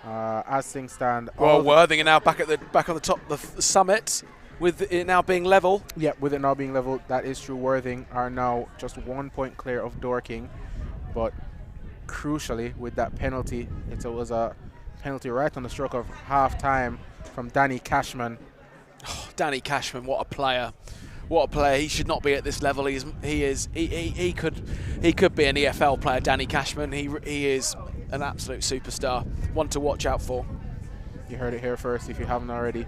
As things stand, well, Worthing are now back on the top of the summit, with it now being level. Yeah, with it now being level, that is true. Worthing are now just 1 point clear of Dorking, but crucially, with that penalty, it was a penalty right on the stroke of halftime from Danny Cashman. Oh, Danny Cashman, what a player! What a player! He should not be at this level. He could be an EFL player. Danny Cashman. He is an absolute superstar. One to watch out for. You heard it here first. If you haven't already,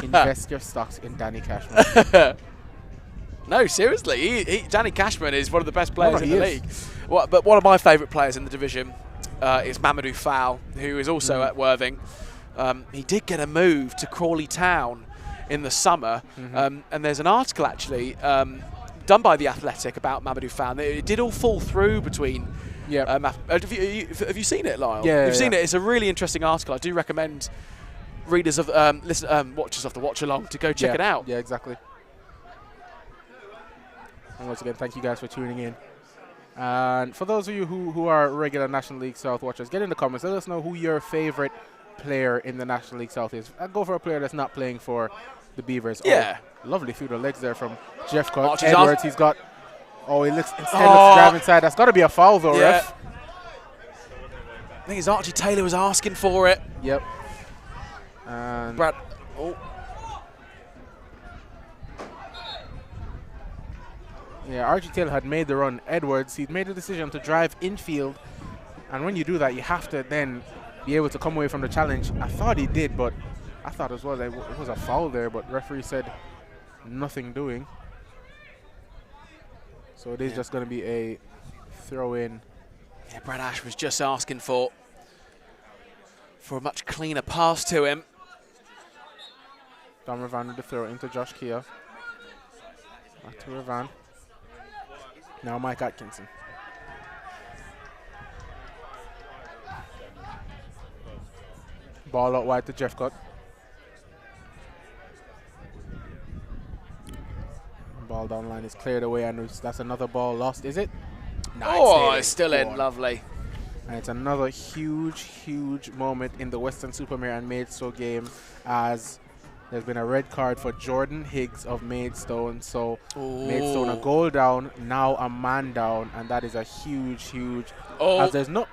invest your stocks in Danny Cashman. No, seriously, Danny Cashman is one of the best players in the league. Well, but one of my favourite players in the division is Mamadou Fall, who is also at Worthing. He did get a move to Crawley Town in the summer, and there's an article actually done by The Athletic about Mamadou Fall. It did all fall through between. Yeah. Have you seen it, Lyle? Yeah. You've seen it. It's a really interesting article. I do recommend readers of watchers of the Watch Along to go check it out. Yeah, exactly. And once again, thank you guys for tuning in. And for those of you who are regular National League South watchers, get in the comments. Let us know who your favorite player in the National League South is. I'd go for a player that's not playing for the Beavers. Yeah. Oh, lovely through the legs there from Jeff Cut. Archie's Edwards, he's got... Oh, he looks to drive inside. That's got to be a foul, though, ref. I think it's Archie Taylor was asking for it. Yep. And Brad. Oh. Yeah, Archie Taylor had made the run. Edwards, he'd made the decision to drive infield. And when you do that, you have to then be able to come away from the challenge. I thought he did, but I thought as well it was a foul there, but referee said nothing doing. So it is just going to be a throw-in. Yeah, Brad Ash was just asking for a much cleaner pass to him. Don Ravan with the throw into Josh Kia. Back to Ravan. Now Mike Atkinson. Ball out wide to Jeff Cut. Ball down line is cleared away, and that's another ball lost, is it? No, oh, it's still in. Lovely. And it's another huge, huge moment in the Western Supermare and Maidstone game, as there's been a red card for Jordan Higgs of Maidstone. So Maidstone a goal down, now a man down, and that is a huge, huge. As there's no.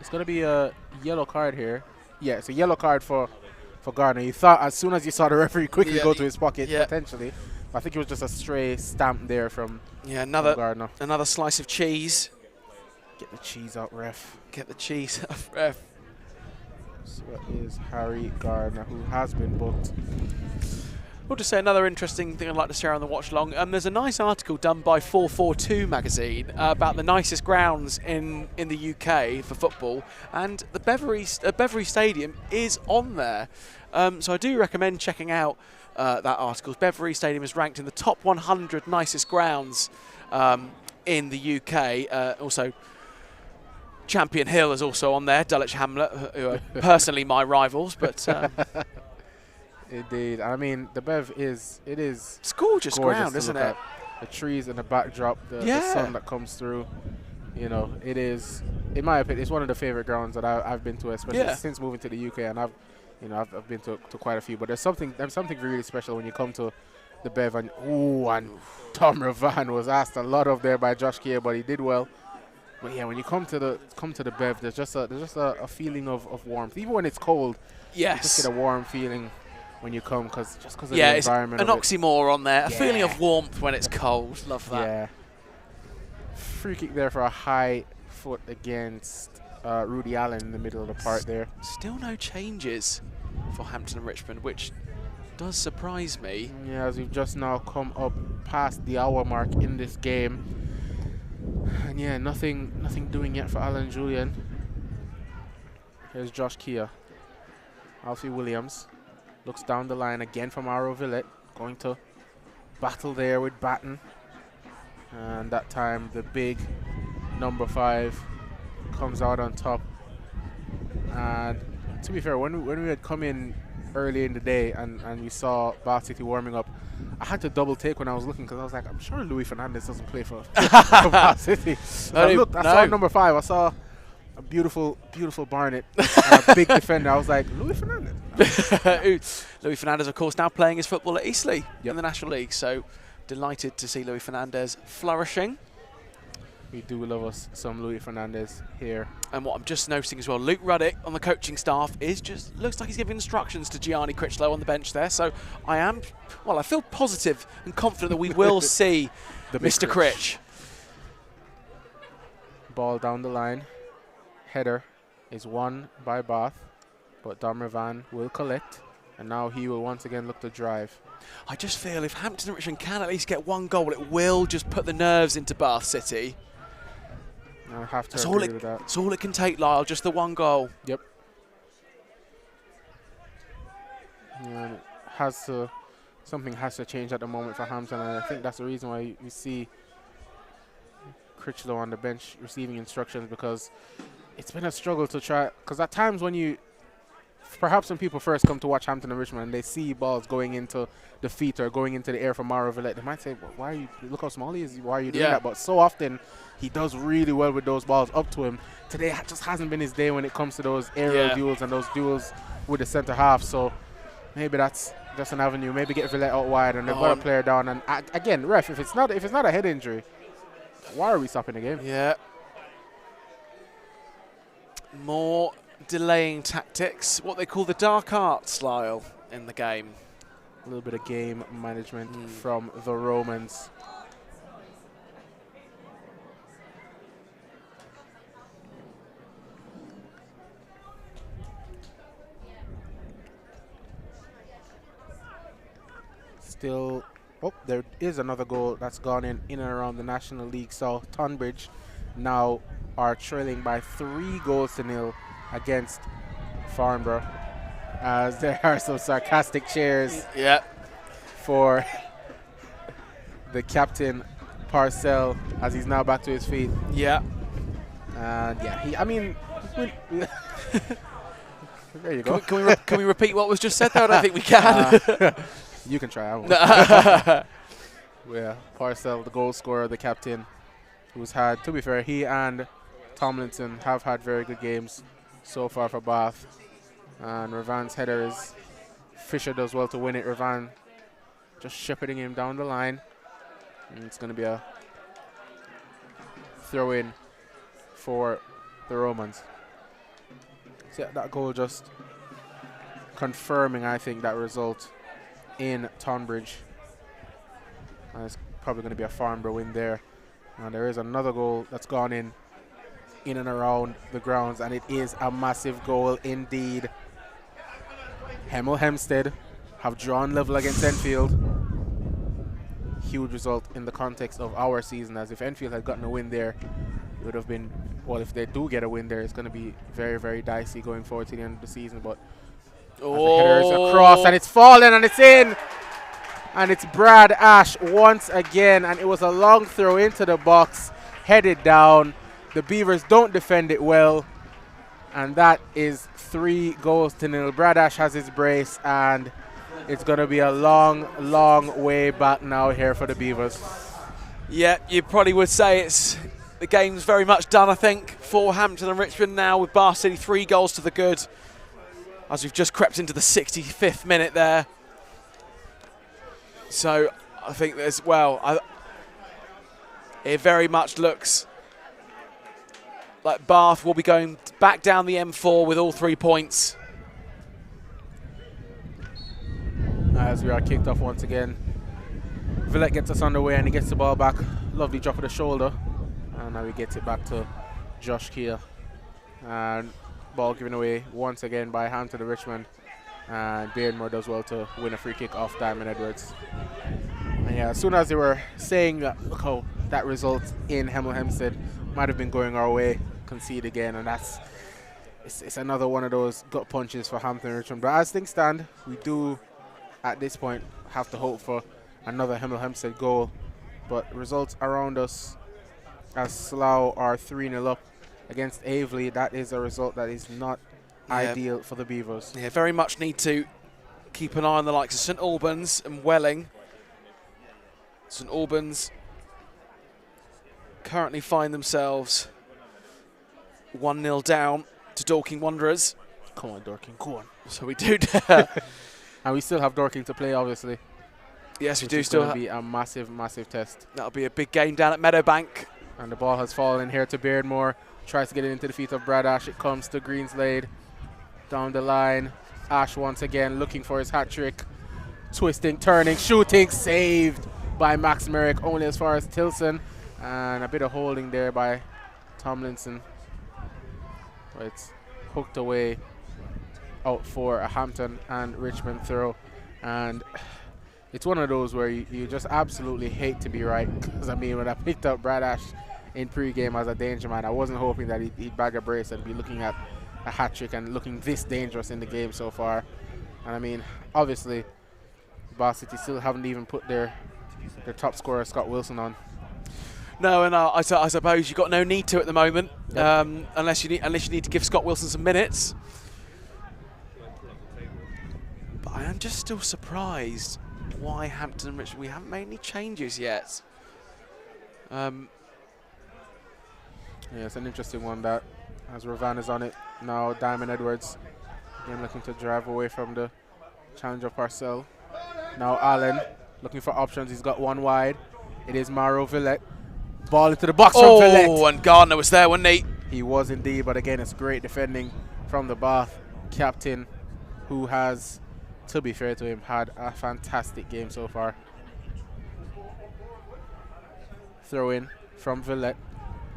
It's going to be a yellow card here. Yeah, it's a yellow card for Gardner. You thought as soon as you saw the referee quickly go to his pocket, potentially. But I think it was just a stray stamp there from Gardner. Another slice of cheese. Get the cheese out, ref. Get the cheese out, ref. So it is Harry Gardner, who has been booked. We'll just say another interesting thing I'd like to share on the watch along. There's a nice article done by 442 magazine about the nicest grounds in the UK for football, and the Beverley Stadium is on there. So I do recommend checking out that article. Beverley Stadium is ranked in the top 100 nicest grounds in the UK. Also, Champion Hill is also on there. Dulwich Hamlet, who are personally my rivals, but. Indeed. I mean, the Bev is it's gorgeous ground, isn't it? The trees and the backdrop, the sun that comes through. You know, it is, in my opinion, it's one of the favorite grounds that I've been to, especially since moving to the UK, and I've been to quite a few. But there's something really special when you come to the Bev, and Tom Ravan was asked a lot of there by Josh Keir, but he did well. But yeah, when you come to the Bev, there's just a feeling of warmth, even when it's cold. Yes, you just get a warm feeling when you come, because of the environment. An oxymoron there. A feeling of warmth when it's cold. Love that. Yeah. Free kick there for a high foot against Rudy Allen in the middle of the park there. Still no changes for Hampton and Richmond, which does surprise me. Yeah, as we've just now come up past the hour mark in this game. And yeah, nothing doing yet for Alan Julian. Here's Josh Kia. Alfie Williams looks down the line again from Mauro Villette, going to battle there with Batten. And that time the big number 5 comes out on top. And to be fair, when we had come in early in the day and we saw Bath City warming up, I had to double take when I was looking because I was like, I'm sure Luis Fernandez doesn't play for Bath City. So I saw number 5. I saw a beautiful Barnett, and a big defender. I was like, Luis Fernandez. Luis Fernandez, of course, now playing his football at Eastleigh in the National League. So delighted to see Luis Fernandez flourishing. We do love us some Luis Fernandez here. And what I'm just noticing as well, Luke Ruddick on the coaching staff is just looks like he's giving instructions to Gianni Critchlow on the bench there. So I feel positive and confident that we will see Mr. Critch. Ball down the line. Header is won by Bath, but Domravan will collect, and now he will once again look to drive. I just feel if Hampton and Richmond can at least get one goal, it will just put the nerves into Bath City. I have to agree with that. That's all it can take, Lyle, just the one goal. Yep. Yeah, something has to change at the moment for Hampton, and I think that's the reason why you see Critchlow on the bench receiving instructions, because it's been a struggle to try. Because at times perhaps when people first come to watch Hampton and Richmond and they see balls going into the feet or going into the air from Mauro Villette, they might say, well, why are you, look how small he is, why are you doing that? But so often he does really well with those balls up to him. Today just hasn't been his day when it comes to those aerial duels and those duels with the centre half. So maybe that's just an avenue. Maybe get Villette out wide and they've got a player down. And again, ref, if it's not a head injury, why are we stopping the game? Yeah. More delaying tactics, what they call the dark arts, Lyle, in the game. A little bit of game management from the Romans. Still, there is another goal that's gone in and around the National League South. Tonbridge now are trailing by 3-0 against Farnborough, as there are some sarcastic cheers for the captain Parcell as he's now back to his feet. Yeah. And there you go. Can we repeat what was just said there? I don't think we can. You can try. I won't. Yeah, Parcell, the goal scorer, the captain, who's had, to be fair, he and Tomlinson have had very good games so far for Bath. And Ravan's header is, Fisher does well to win it. Ravan just shepherding him down the line. And it's going to be a throw in for the Romans. So yeah, that goal just confirming, I think, that result in Tonbridge. And it's probably going to be a Farnborough win there. And there is another goal that's gone in and around the grounds, and it is a massive goal indeed. Hemel Hempstead have drawn level against Enfield. Huge result in the context of our season, as if Enfield had gotten a win there, it would have been, well, if they do get a win there, it's going to be very, very dicey going forward to the end of the season. But the header is across, and it's fallen, and it's in. And it's Brad Ash once again, and it was a long throw into the box, headed down. The Beavers don't defend it well, and that is 3-0. Brad Ash has his brace, and it's going to be a long, long way back now here for the Beavers. Yeah, you probably would say the game's very much done, I think, for Hampton and Richmond now, with Bath City 3 goals to the good, as we've just crept into the 65th minute there. So I think it very much looks like Bath will be going back down the M4 with all 3 points. As we are kicked off once again. Villette gets us underway and he gets the ball back. Lovely drop of the shoulder. And now he gets it back to Josh Keir. And ball given away once again by Hampton and Richmond. And Beardmore does well to win a free kick off Diamond Edwards. And yeah, as soon as they were saying that, look how that result in Hemel Hempstead might have been going our way, concede again, and it's another one of those gut punches for Hampton Richmond. But as things stand, we do at this point have to hope for another Hemel Hempstead goal. But results around us, as Slough are 3-0 up against Aveley, that is a result that is not ideal for the Beavers. Yeah, very much need to keep an eye on the likes of St Albans and Welling. St Albans currently find themselves 1-0 down to Dorking Wanderers. Come on, Dorking, go on. So we do. And we still have Dorking to play, obviously. Yes, we do still have. It'll be a massive, massive test. That'll be a big game down at Meadowbank. And the ball has fallen here to Beardmore. Tries to get it into the feet of Brad Ash. It comes to Greenslade. Down the line. Ash once again looking for his hat trick. Twisting, turning, shooting. Saved by Max Merrick. Only as far as Tilson. And a bit of holding there by Tomlinson. But it's hooked away out for a Hampton and Richmond throw. And it's one of those where you just absolutely hate to be right. Because, I mean, when I picked up Brad Ash in pre-game as a danger man, I wasn't hoping that he'd bag a brace and be looking at a hat-trick and looking this dangerous in the game so far. And, I mean, obviously, Bath City still haven't even put their top scorer, Scott Wilson, on. No, and I suppose you've got no need to at the moment, yep. unless you need to give Scott Wilson some minutes. But I am just still surprised why Hampton and Richmond, we haven't made any changes yet. Yeah, it's an interesting one that, as Ravan is on it now, Diamond Edwards, again looking to drive away from the challenger Parcell. Now Allen looking for options. He's got one wide. It is Mauro Villette. Ball into the box from Villette. Oh, and Gardner was there, wasn't he? He was indeed, but again, it's great defending from the Bath captain, who has, to be fair to him, had a fantastic game so far. Throw in from Villette,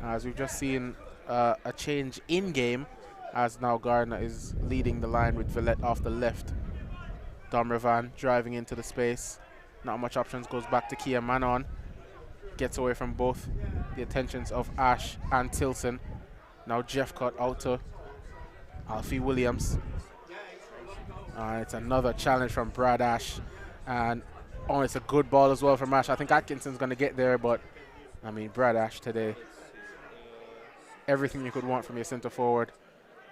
as we've just seen a change in game, as now Gardner is leading the line with Villette off the left. Dom Ravan driving into the space. Not much options, goes back to Kia Manon. Gets away from both the attentions of Ash and Tilson. Now Jeff cut out to Alfie Williams. It's another challenge from Brad Ash. And it's a good ball as well from Ash. I think Atkinson's going to get there, but I mean, Brad Ash today, everything you could want from your center forward.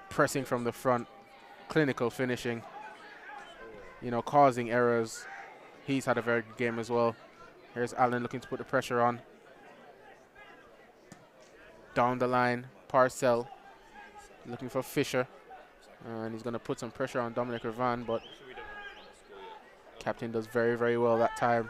Pressing from the front, clinical finishing, causing errors. He's had a very good game as well. Here's Allen looking to put the pressure on. Down the line, Parcell looking for Fisher. And he's going to put some pressure on Dominic Ravan, but captain does very, very well that time.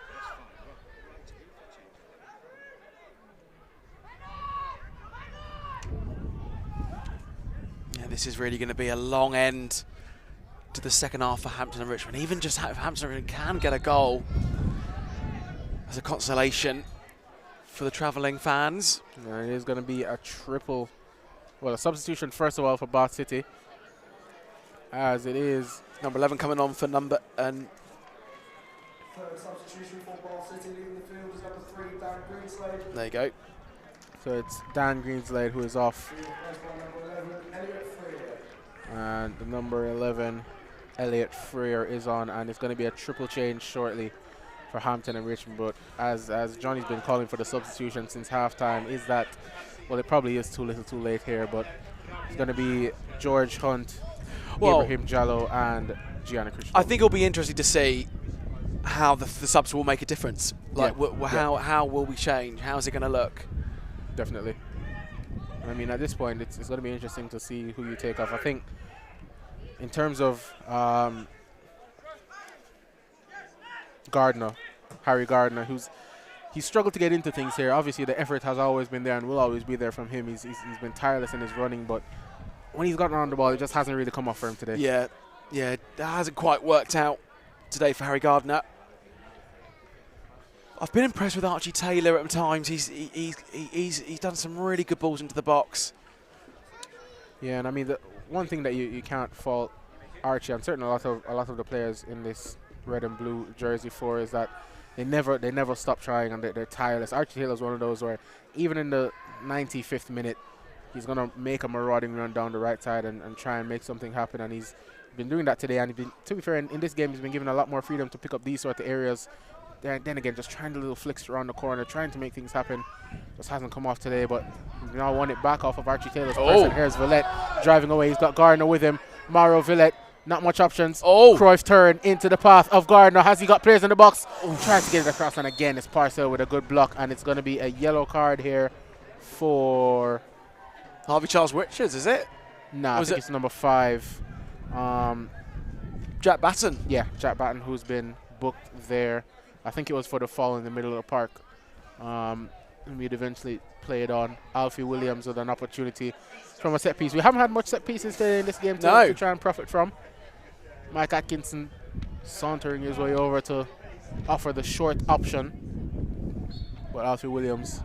Yeah, this is really going to be a long end to the second half for Hampton and Richmond. Even just if Hampton and Richmond can get a goal as a consolation for the travelling fans. It is going to be a a substitution first of all for Bath City, as it is number 11 coming on for number and third substitution for Bath City leaving the field is number 3, Dan Greenslade. There you go. So it's Dan Greenslade who is off, and the number 11 Elliot Freer is on, and it's going to be a triple change shortly for Hampton and Richmond. But as Johnny's been calling for the substitution since halftime, is that, well, it probably is too little too late here, but it's going to be George Hunt, Ibrahim Jallo, and Gianna Christian. I think it'll be interesting to see how the subs will make a difference. Like, how will we change? How's it going to look? Definitely. I mean, at this point, it's going to be interesting to see who you take off. I think in terms of Gardner, Harry Gardner, he's struggled to get into things here. Obviously, the effort has always been there and will always be there from him. He's been tireless in his running, but when he's gotten on the ball, it just hasn't really come off for him today. Yeah, that hasn't quite worked out today for Harry Gardner. I've been impressed with Archie Taylor at times. He's done some really good balls into the box. Yeah, and I mean, the one thing that you can't fault Archie, and certainly a lot of the players in this red and blue jersey for, is that They never stop trying, and they're tireless. Archie Taylor's one of those where even in the 95th minute, he's going to make a marauding run down the right side and try and make something happen, and he's been doing that today. And to be fair, in this game, he's been given a lot more freedom to pick up these sort of areas. Then again, just trying the little flicks around the corner, trying to make things happen. Just hasn't come off today, but he's now won it back off of Archie Taylor's person. Here's Villette driving away. He's got Gardner with him. Mauro Villette, not much options. Cruyff turn into the path of Gardner. Has he got players in the box? Tries to get it across, and again, it's Parcell with a good block, and it's going to be a yellow card here for Harvey Charles Richards, is it? Nah, I think it's number 5. Jack Batten. Yeah, Jack Batten, who's been booked there. I think it was for the foul in the middle of the park. And we'd eventually play it on. Alfie Williams with an opportunity from a set piece. We haven't had much set pieces today in this game to try and profit from. Mike Atkinson sauntering his way over to offer the short option. But Alfie Williams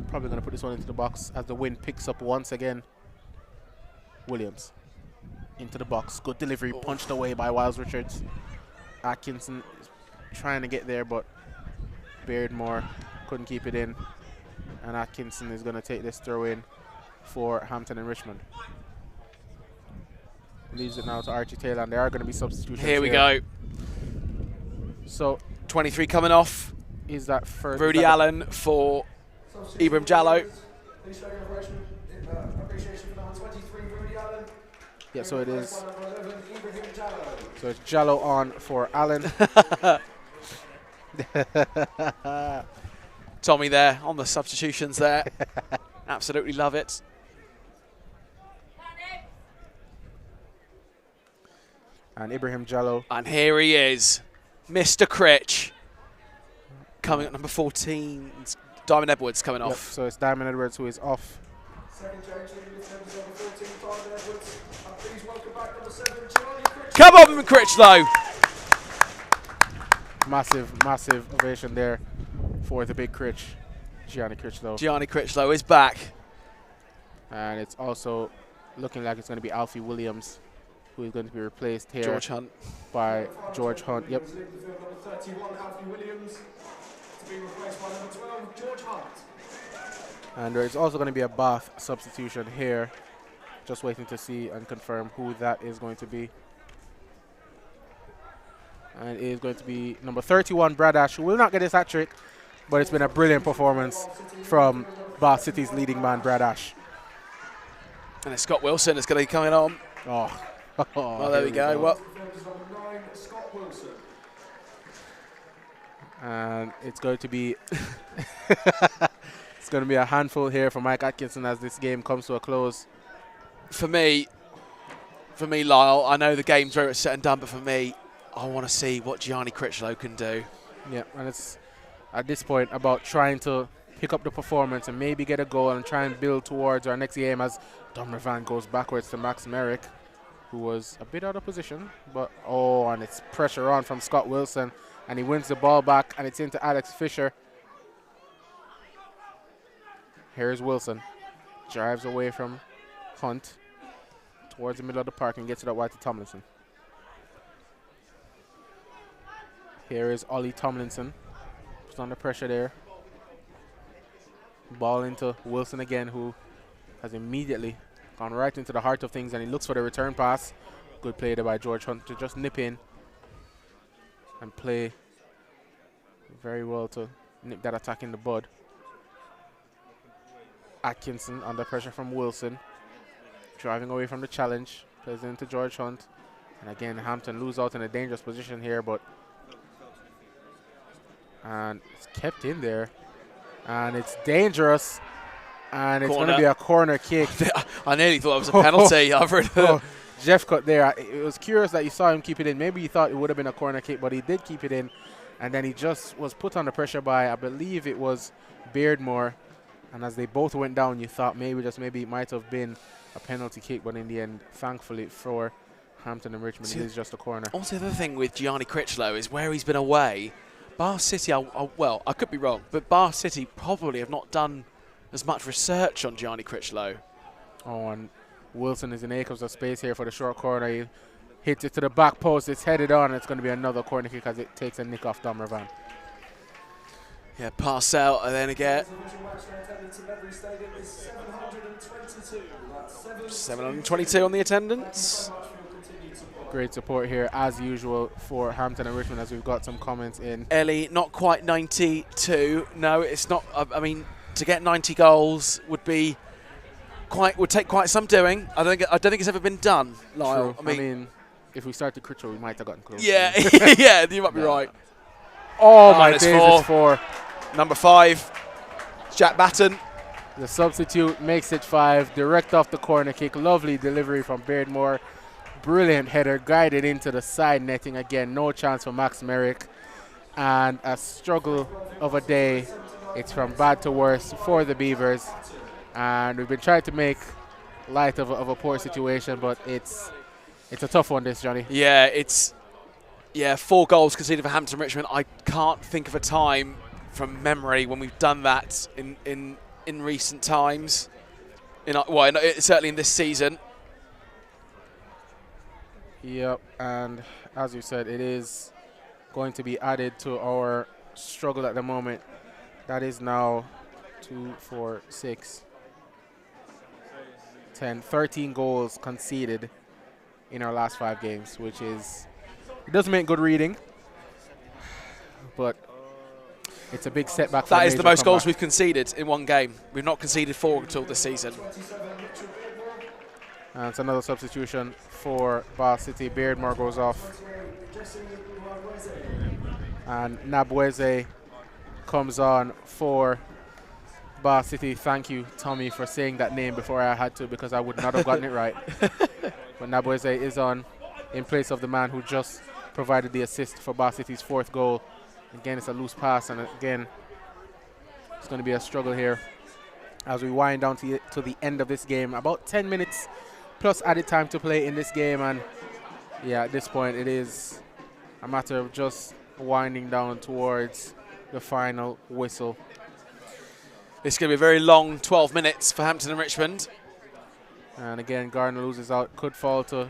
probably going to put this one into the box as the wind picks up once again. Williams into the box. Good delivery, punched away by Wiles Richards. Atkinson is trying to get there, but Beardmore couldn't keep it in. And Atkinson is going to take this throw in for Hampton and Richmond. Leaves it now to Archie Taylor, and there are going to be substitutions. Here we go. So 23 coming off. Is that first? Rudy Allen for Ibrahim Jallo. Yeah, so it is. So it's Jallo on for Allen. Tommy there on the substitutions there. Absolutely love it. And Ibrahim Jallo. And here he is, Mr. Critch. Coming at number 14, Diamond Edwards coming off. So it's Diamond Edwards who is off. Come on, Critchlow. Massive ovation there for the big Critch, Gianni Critchlow. Gianni Critchlow is back. And it's also looking like it's going to be Alfie Williams who is going to be replaced here George Hunt. by George Hunt. Yep. And there is also going to be a Bath substitution here. Just waiting to see and confirm who that is going to be. And it is going to be number 31, Brad Ash, who will not get his hat trick, but it's been a brilliant performance from Bath City's leading man, Brad Ash. And it's Scott Wilson is going to be coming on. Well, there we go. Well, and it's going to be it's going to be a handful here for Mike Atkinson as this game comes to a close. For me, Lyle, I know the game's where it's set and done, but for me, I want to see what Gianni Critchlow can do. Yeah, and it's at this point about trying to pick up the performance and maybe get a goal and try and build towards our next game as Dunmervan goes backwards to Max Merrick, who was a bit out of position, but and it's pressure on from Scott Wilson, and he wins the ball back, and it's into Alex Fisher. Here's Wilson, drives away from Hunt towards the middle of the park and gets it up wide to Tomlinson. Here is Ollie Tomlinson, puts under pressure there. Ball into Wilson again, who has immediately gone right into the heart of things, and he looks for the return pass. Good play there by George Hunt to just nip in and play very well to nip that attack in the bud. Atkinson under pressure from Wilson, driving away from the challenge, plays into George Hunt, and again Hampton lose out in a dangerous position here, but and it's kept in there, and it's dangerous, and it's going to be a corner kick. I nearly thought it was a penalty. Jeff cut there. It was curious that you saw him keep it in. Maybe you thought it would have been a corner kick, but he did keep it in, and then he just was put under pressure by, I believe it was Beardmore, and as they both went down, you thought maybe it might have been a penalty kick, but in the end, thankfully for Hampton and Richmond, it is just a corner. Also, the other thing with Gianni Critchlow is where he's been away, Bath City, well, I could be wrong, but Bath City probably have not done as much research on Gianni Critchlow. And Wilson is in acres of space here for the short corner. He hits it to the back post. It's headed on. It's going to be another corner kick as it takes a nick off Dunmervan. Yeah, pass out, and then again. Division match day attendance in Medley Stadium is 722. That's 722 on the attendance. Thank you so much for your continued support. Great support here, as usual, for Hampton and Richmond, as we've got some comments in. Ellie, not quite 92. No, it's not. I mean, to get 90 goals would take quite some doing. I don't think it's ever been done, Lyle. True. I mean, if we start the crit, we might have gotten close. Yeah, yeah, you might be right. Oh my days, -4. it's 4. Number 5, Jack Batten. The substitute makes it 5, direct off the corner kick. Lovely delivery from Beardmore. Brilliant header, guided into the side netting again. No chance for Max Merrick. And a struggle of a day. It's from bad to worse for the Beavers. And we've been trying to make light of a poor situation, but it's a tough one, this, Johnny. Yeah, it's 4 goals conceded for Hampton Richmond. I can't think of a time from memory when we've done that in recent times. Certainly in this season. Yep, and as you said, it is going to be added to our struggle at the moment. That is now 2, 4, 6, 10, 13 goals conceded in our last 5 games, which is, it doesn't make good reading, but it's a big setback. That is the most goals we've conceded in one game. We've not conceded 4 until this season. And it's another substitution for Bath City. Beardmore goes off. And Nabweze comes on for Bath City. Thank you, Tommy, for saying that name before I had to, because I would not have gotten it right. But Nabweze is on in place of the man who just provided the assist for Bath City's 4th goal. Again, it's a loose pass, and again, it's going to be a struggle here as we wind down to the end of this game. About 10 minutes plus added time to play in this game, and yeah, at this point it is a matter of just winding down towards the final whistle. This is going to be a very long 12 minutes for Hampton and Richmond. And again, Gardner loses out, could fall to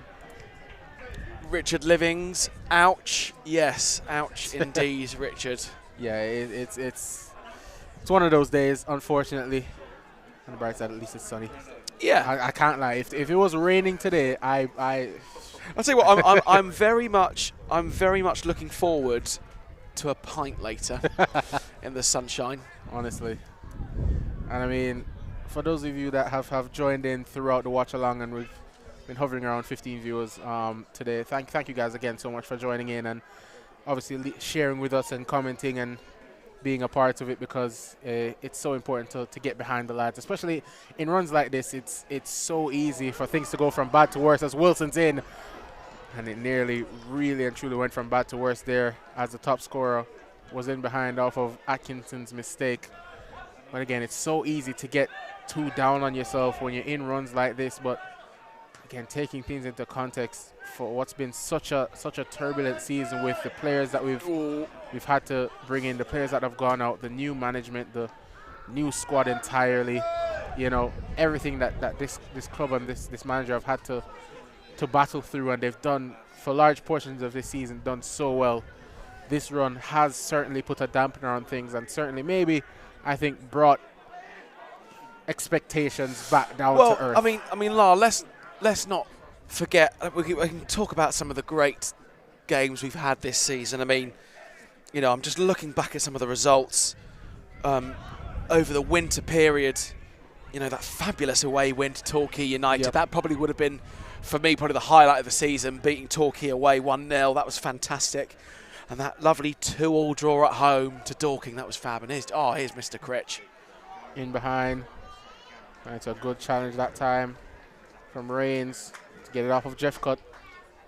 Richard Livings. Ouch. Yes, ouch indeed, Richard. Yeah, it's one of those days, unfortunately. On the bright side, at least it's sunny. Yeah, I can't lie. If it was raining today, I'll tell you what, I'm very much looking forward to a pint later in the sunshine. Honestly, and I mean, for those of you that have joined in throughout the watch along, and we've been hovering around 15 viewers today. Thank you guys again so much for joining in, and obviously sharing with us and commenting and being a part of it, because it's so important to get behind the lads, especially in runs like this. It's so easy for things to go from bad to worse, as Wilson's in, and it nearly really and truly went from bad to worse there, as the top scorer was in behind off of Atkinson's mistake. But again, it's so easy to get too down on yourself when you're in runs like this. But again, taking things into context for what's been such a turbulent season, with the players that we've had to bring in, the players that have gone out, the new management, the new squad entirely, everything that this club and this manager have had to battle through, and they've done for large portions of this season, done so well. This run has certainly put a dampener on things, and certainly maybe, I think, brought expectations back down to earth. I mean, Lar, let's not forget. We can talk about some of the great games we've had this season. I mean, I'm just looking back at some of the results over the winter period. That fabulous away win to Torquay United. Yep. That probably would have been, for me, probably the highlight of the season, beating Torquay away 1-0. That was fantastic. And that lovely 2-2 draw at home to Dorking, that was fab. And here's Mr. Critch. In behind. And it's a good challenge that time from Rains to get it off of Jeffcott.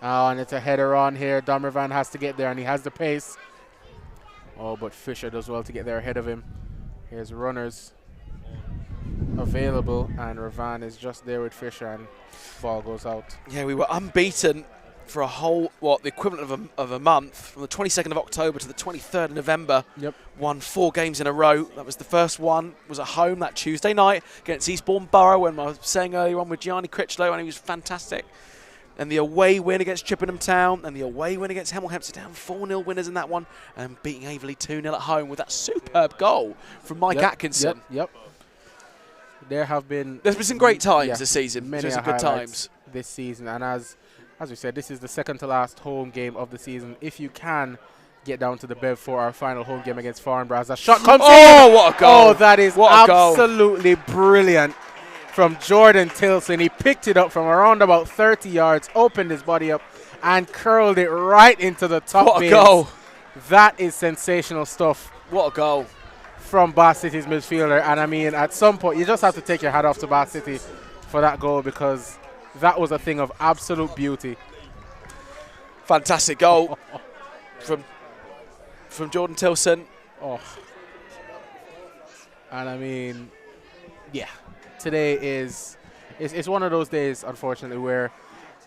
And it's a header on here. Domervan has to get there, and he has the pace. Oh, but Fisher does well to get there ahead of him. Here's runners available, and Ravan is just there with Fisher, and ball goes out. Yeah, we were unbeaten for a whole, the equivalent of a month, from the 22nd of October to the 23rd of November. Yep. Won 4 games in a row. That was the first one, was at home that Tuesday night against Eastbourne Borough, when I was saying earlier on with Gianni Critchlow, and he was fantastic. and the away win against Chippenham Town, and the away win against Hemel Hempstead Town, 4-0 winners in that one, and beating Averley 2-0 at home with that superb goal from Mike Atkinson. Yep. There's been some great times this season. Many some good times this season, and as we said, this is the second to last home game of the season. If you can get down to the Bev for our final home game against Farnborough, as a shot comes in. Oh, what a goal! Oh, that is absolutely brilliant from Jordan Tilson. He picked it up from around about 30 yards, opened his body up, and curled it right into the top. What a goal! That is sensational stuff. What a goal from Bath City's midfielder. And I mean, at some point, you just have to take your hat off to Bath City for that goal, because that was a thing of absolute beauty. Fantastic goal from Jordan Tilson. Oh. And I mean, yeah, today is it's one of those days, unfortunately, where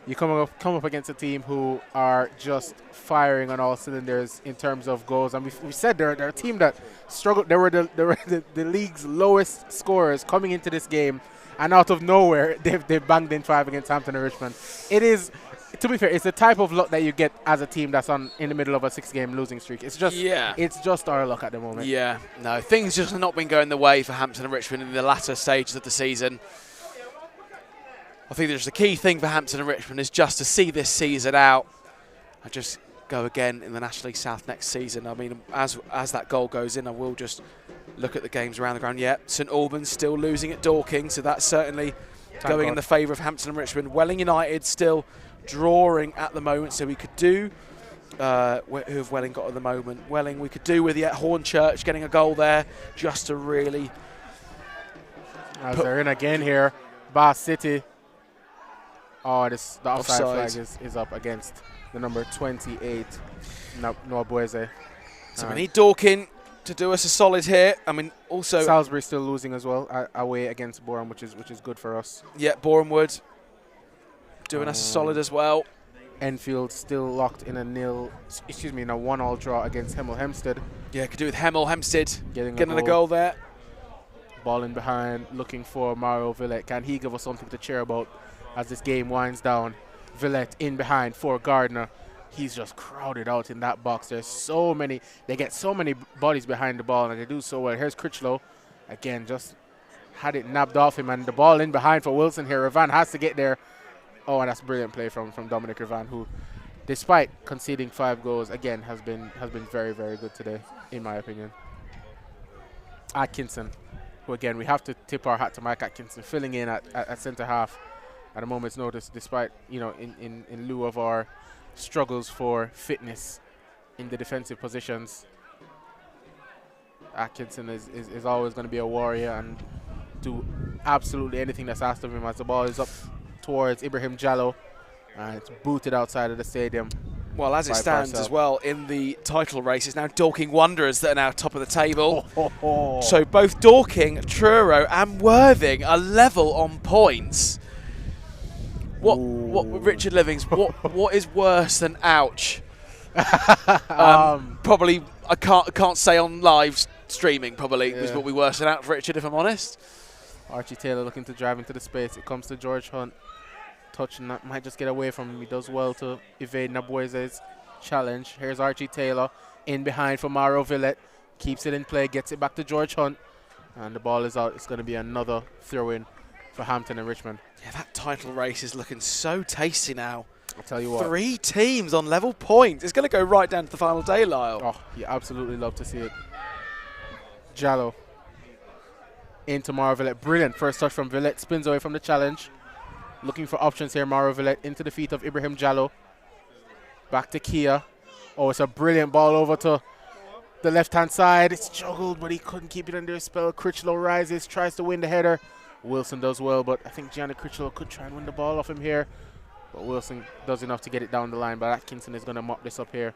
you come up against a team who are just firing on all cylinders in terms of goals. And we said they're a team that struggled. They were the league's lowest scorers coming into this game, and out of nowhere, they've banged in 5 against Hampton and Richmond. It is, to be fair, it's the type of luck that you get as a team that's in the middle of a 6-game losing streak. It's just our luck at the moment. Yeah, no, things just have not been going the way for Hampton and Richmond in the latter stages of the season. I think there's the key thing for Hampton and Richmond is just to see this season out and just go again in the National League South next season. I mean, as that goal goes in, I will just look at the games around the ground. Yeah, St Albans still losing at Dorking, so that's certainly going in the favour of Hampton and Richmond. Welling United still drawing at the moment, so we could do who have Welling got at the moment? Welling, we could do with Hornchurch getting a goal there just to really. As they're in again here, Bath City. Oh, the offside flag is up against the number 28, Noah Boise. So we need Dorking to do us a solid here. I mean, also Salisbury still losing as well away against Boreham, which is good for us. Yeah, Boreham Wood doing us a solid as well. Enfield still locked in a 1-1 draw against Hemel Hempstead. Yeah, could do with Hemel Hempstead getting a goal there. Ball in behind, looking for Mario Villette. Can he give us something to cheer about as this game winds down? Villette in behind for Gardner. He's just crowded out in that box. There's so many. They get so many bodies behind the ball, and they do so well. Here's Critchlow. Again, just had it nabbed off him, and the ball in behind for Wilson here. Revan has to get there. Oh, and that's brilliant play from Dominic Revan, who, despite conceding 5 goals, again has been very, very good today, in my opinion. Atkinson, who again, we have to tip our hat to Mike Atkinson, filling in at centre half at a moment's notice, despite, in lieu of our struggles for fitness in the defensive positions. Atkinson is always going to be a warrior and do absolutely anything that's asked of him, as the ball is up towards Ibrahim Jallo, and it's booted outside of the stadium. Well, as it stands as well, in the title race, it's now Dorking Wanderers that are now top of the table. So both Dorking, Truro and Worthing are level on points. What Richard Livings, what is worse than ouch? Probably, I can't say on live streaming, probably was what we worse than ouch, Richard, if I'm honest. Archie Taylor looking to drive into the space. It comes to George Hunt. Touch and that might just get away from him. He does well to evade Naboise's challenge. Here's Archie Taylor in behind for Mauro Villette. Keeps it in play, gets it back to George Hunt. And the ball is out. It's going to be another throw-in for Hampton and Richmond. Yeah, that title race is looking so tasty now. I'll tell you what. 3 teams on level points. It's going to go right down to the final day, Lyle. Oh, you absolutely love to see it. Jallo into Mauro Villette. Brilliant first touch from Villette. Spins away from the challenge. Looking for options here, Mauro Villette into the feet of Ibrahim Jallo. Back to Kia. Oh, it's a brilliant ball over to the left-hand side. It's juggled, but he couldn't keep it under a spell. Critchlow rises, tries to win the header. Wilson does well, but I think Gianni Critchlow could try and win the ball off him here. But Wilson does enough to get it down the line, but Atkinson is going to mop this up here.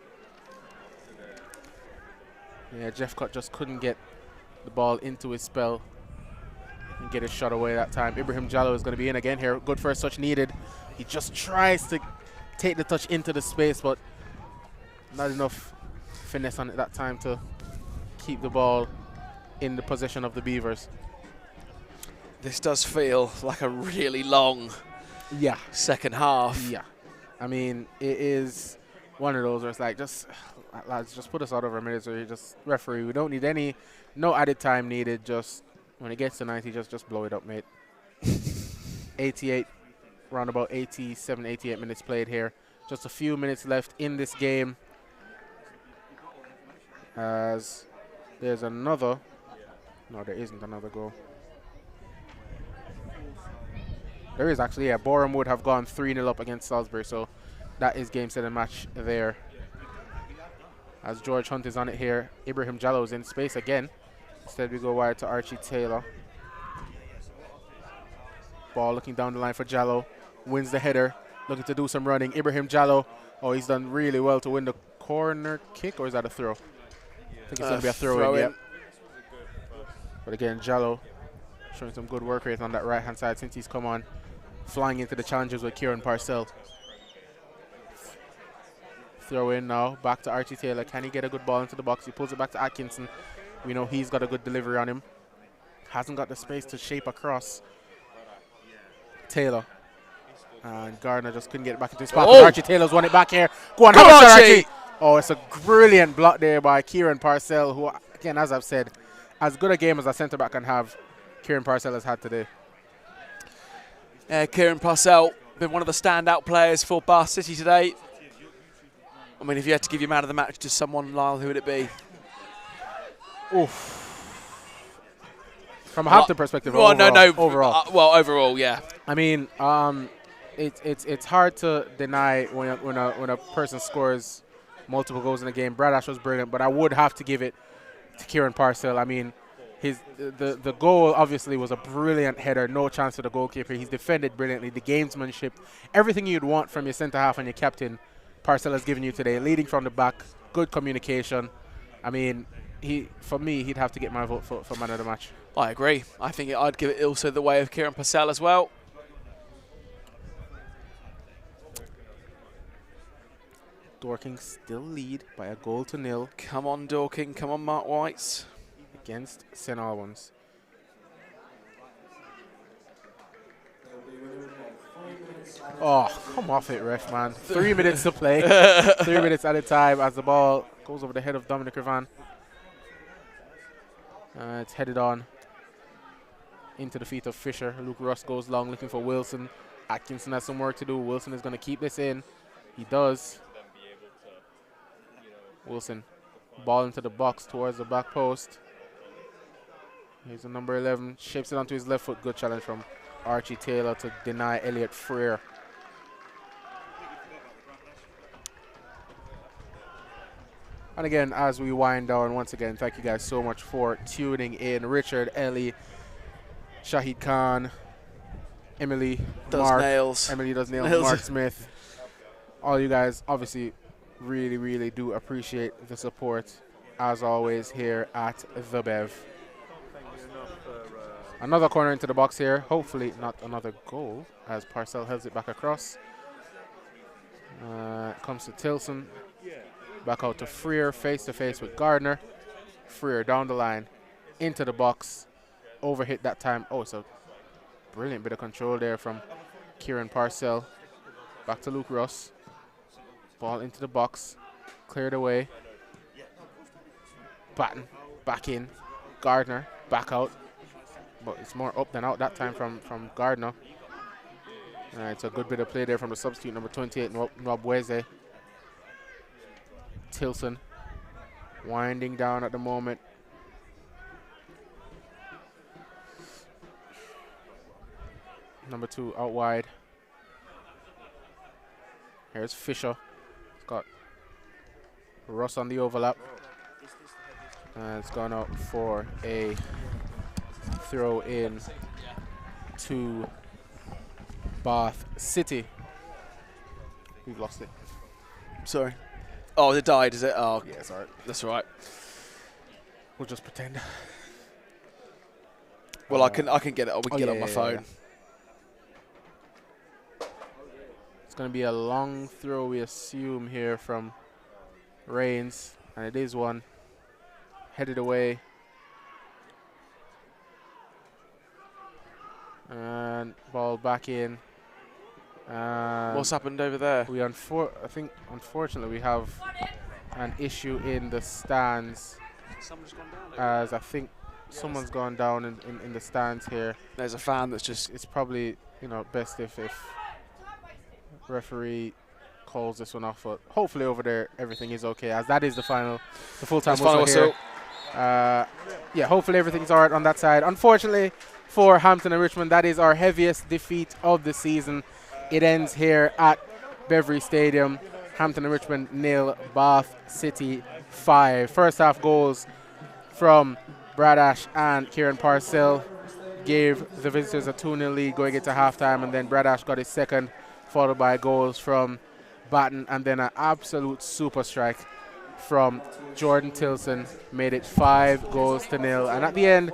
Yeah, Jeff Cutt just couldn't get the ball into his spell and get his shot away that time. Ibrahim Jallo is going to be in again here. Good first touch needed. He just tries to take the touch into the space, but not enough finesse on it that time to keep the ball in the possession of the Beavers. This does feel like a really long second half. Yeah. I mean, it is one of those where it's like, just, lads, just put us out of our minutes, or you just referee. We don't need no added time needed. Just when it gets to 90, just blow it up, mate. 88, around about 87, 88 minutes played here. Just a few minutes left in this game. As there's another. No, there isn't another goal. There is actually, yeah. Boreham would have gone 3-0 up against Salisbury, so that is game, set, and match there. As George Hunt is on it here. Ibrahim Jallo is in space again. Instead, we go wide to Archie Taylor. Ball looking down the line for Jallo. Wins the header. Looking to do some running. Ibrahim Jallo. Oh, he's done really well to win the corner kick, or is that a throw? I think it's going to be a throw in, yep. But again, Jallo showing some good work rate on that right-hand side since he's come on. Flying into the challenges with Kieran Parcell. Throw in now. Back to Archie Taylor. Can he get a good ball into the box? He pulls it back to Atkinson. We know he's got a good delivery on him. Hasn't got the space to shape across. Taylor. And Gardner just couldn't get it back into his spot. Oh. Archie Taylor's won it back here. Go on, have a shot, Archie. Oh, it's a brilliant block there by Kieran Parcell, who, again, as I've said, as good a game as a centre-back can have, Kieran Parcell has had today. Kieran Parcell, been one of the standout players for Bath City today. I mean, if you had to give your man of the match to someone, Lyle, who would it be? Oof. From a Hampton perspective, well, overall. Well, overall, yeah. I mean, it's hard to deny when a person scores multiple goals in a game. Brad Ash was brilliant, but I would have to give it to Kieran Parcell. I mean, the goal obviously was a brilliant header, no chance for the goalkeeper. He's defended brilliantly. The gamesmanship, everything you'd want from your centre half and your captain, Parcell has given you today. Leading from the back, good communication. I mean, for me, he'd have to get my vote for man of the match. I agree. I think I'd give it also the way of Kieran Parcell as well. Dorking still lead by a 0-0. Come on, Dorking. Come on, Mark Whites. Against St Albans. Oh, come off it, ref, man. 3 minutes to play. 3 minutes at a time as the ball goes over the head of Dominic Ravan. It's headed on into the feet of Fisher. Luke Russ goes long looking for Wilson. Atkinson has some work to do. Wilson is going to keep this in. He does. Wilson, ball into the box towards the back post. Here's the number 11. Shapes it onto his left foot. Good challenge from Archie Taylor to deny Elliot Freer. And again, as we wind down, once again, thank you guys so much for tuning in. Richard, Ellie, Shahid Khan, Emily, Mark. Nails. Emily does nails. Mark Smith. All you guys obviously really, really do appreciate the support, as always, here at The Bev. Another corner into the box here. Hopefully not another goal, as Parcell heads it back across. Comes to Tilson. Back out to Freer, face-to-face with Gardner. Freer down the line, into the box. Overhit that time. Oh, it's a brilliant bit of control there from Kieran Parcell. Back to Luke Russ. Ball into the box. Cleared away. Batten. Back in. Gardner. Back out. But it's more up than out that time from Gardner. It's a good bit of play there from the substitute, number 28, Nwabweze. Tilson. Winding down at the moment. Number 2 out wide. Here's Fisher. Got Russ on the overlap. And it's gone out for a throw in to Bath City. We've lost it. Sorry. Oh, it died, is it? Oh, yeah, sorry. That's all right. We'll just pretend. Well, I can get it. We can get it on my phone. Yeah. It's going to be a long throw, we assume, here from Reigns, and it is one. Headed away. And ball back in. What's happened over there? I think unfortunately we have an issue in the stands. Someone's gone down. As I think someone's gone down in the stands here. There's a fan that's just. It's probably best if referee calls this one off, but hopefully over there everything is okay, as that is the full-time whistle here. Yeah, hopefully everything's all right on that side. Unfortunately for Hampton and Richmond, that is our heaviest defeat of the season. It ends here at Beverly Stadium. Hampton and Richmond 0, Bath City 5. First half goals from Bradash and Kieran Parcell gave the visitors a 2-0 lead going into halftime, and then Bradash got his second, followed by goals from Batten, and then an absolute super strike from Jordan Tilson made it 5-0. And at the end,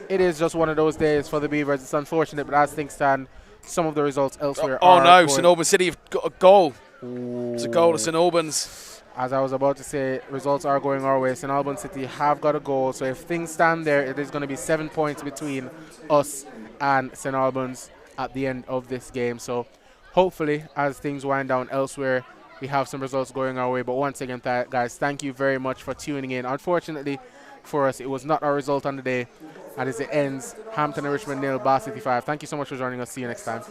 it is just one of those days for the Beavers. It's unfortunate, but as things stand, some of the results elsewhere are no, going. St Albans City have got a goal. Ooh. It's a goal to St Albans. As I was about to say, results are going our way. St Albans City have got a goal, so if things stand there, it is going to be 7 points between us and St Albans at the end of this game. So hopefully, as things wind down elsewhere, we have some results going our way. But once again, guys, thank you very much for tuning in. Unfortunately for us, it was not our result on the day. And as it ends, Hampton and Richmond 0, Bath City 5. Thank you so much for joining us. See you next time.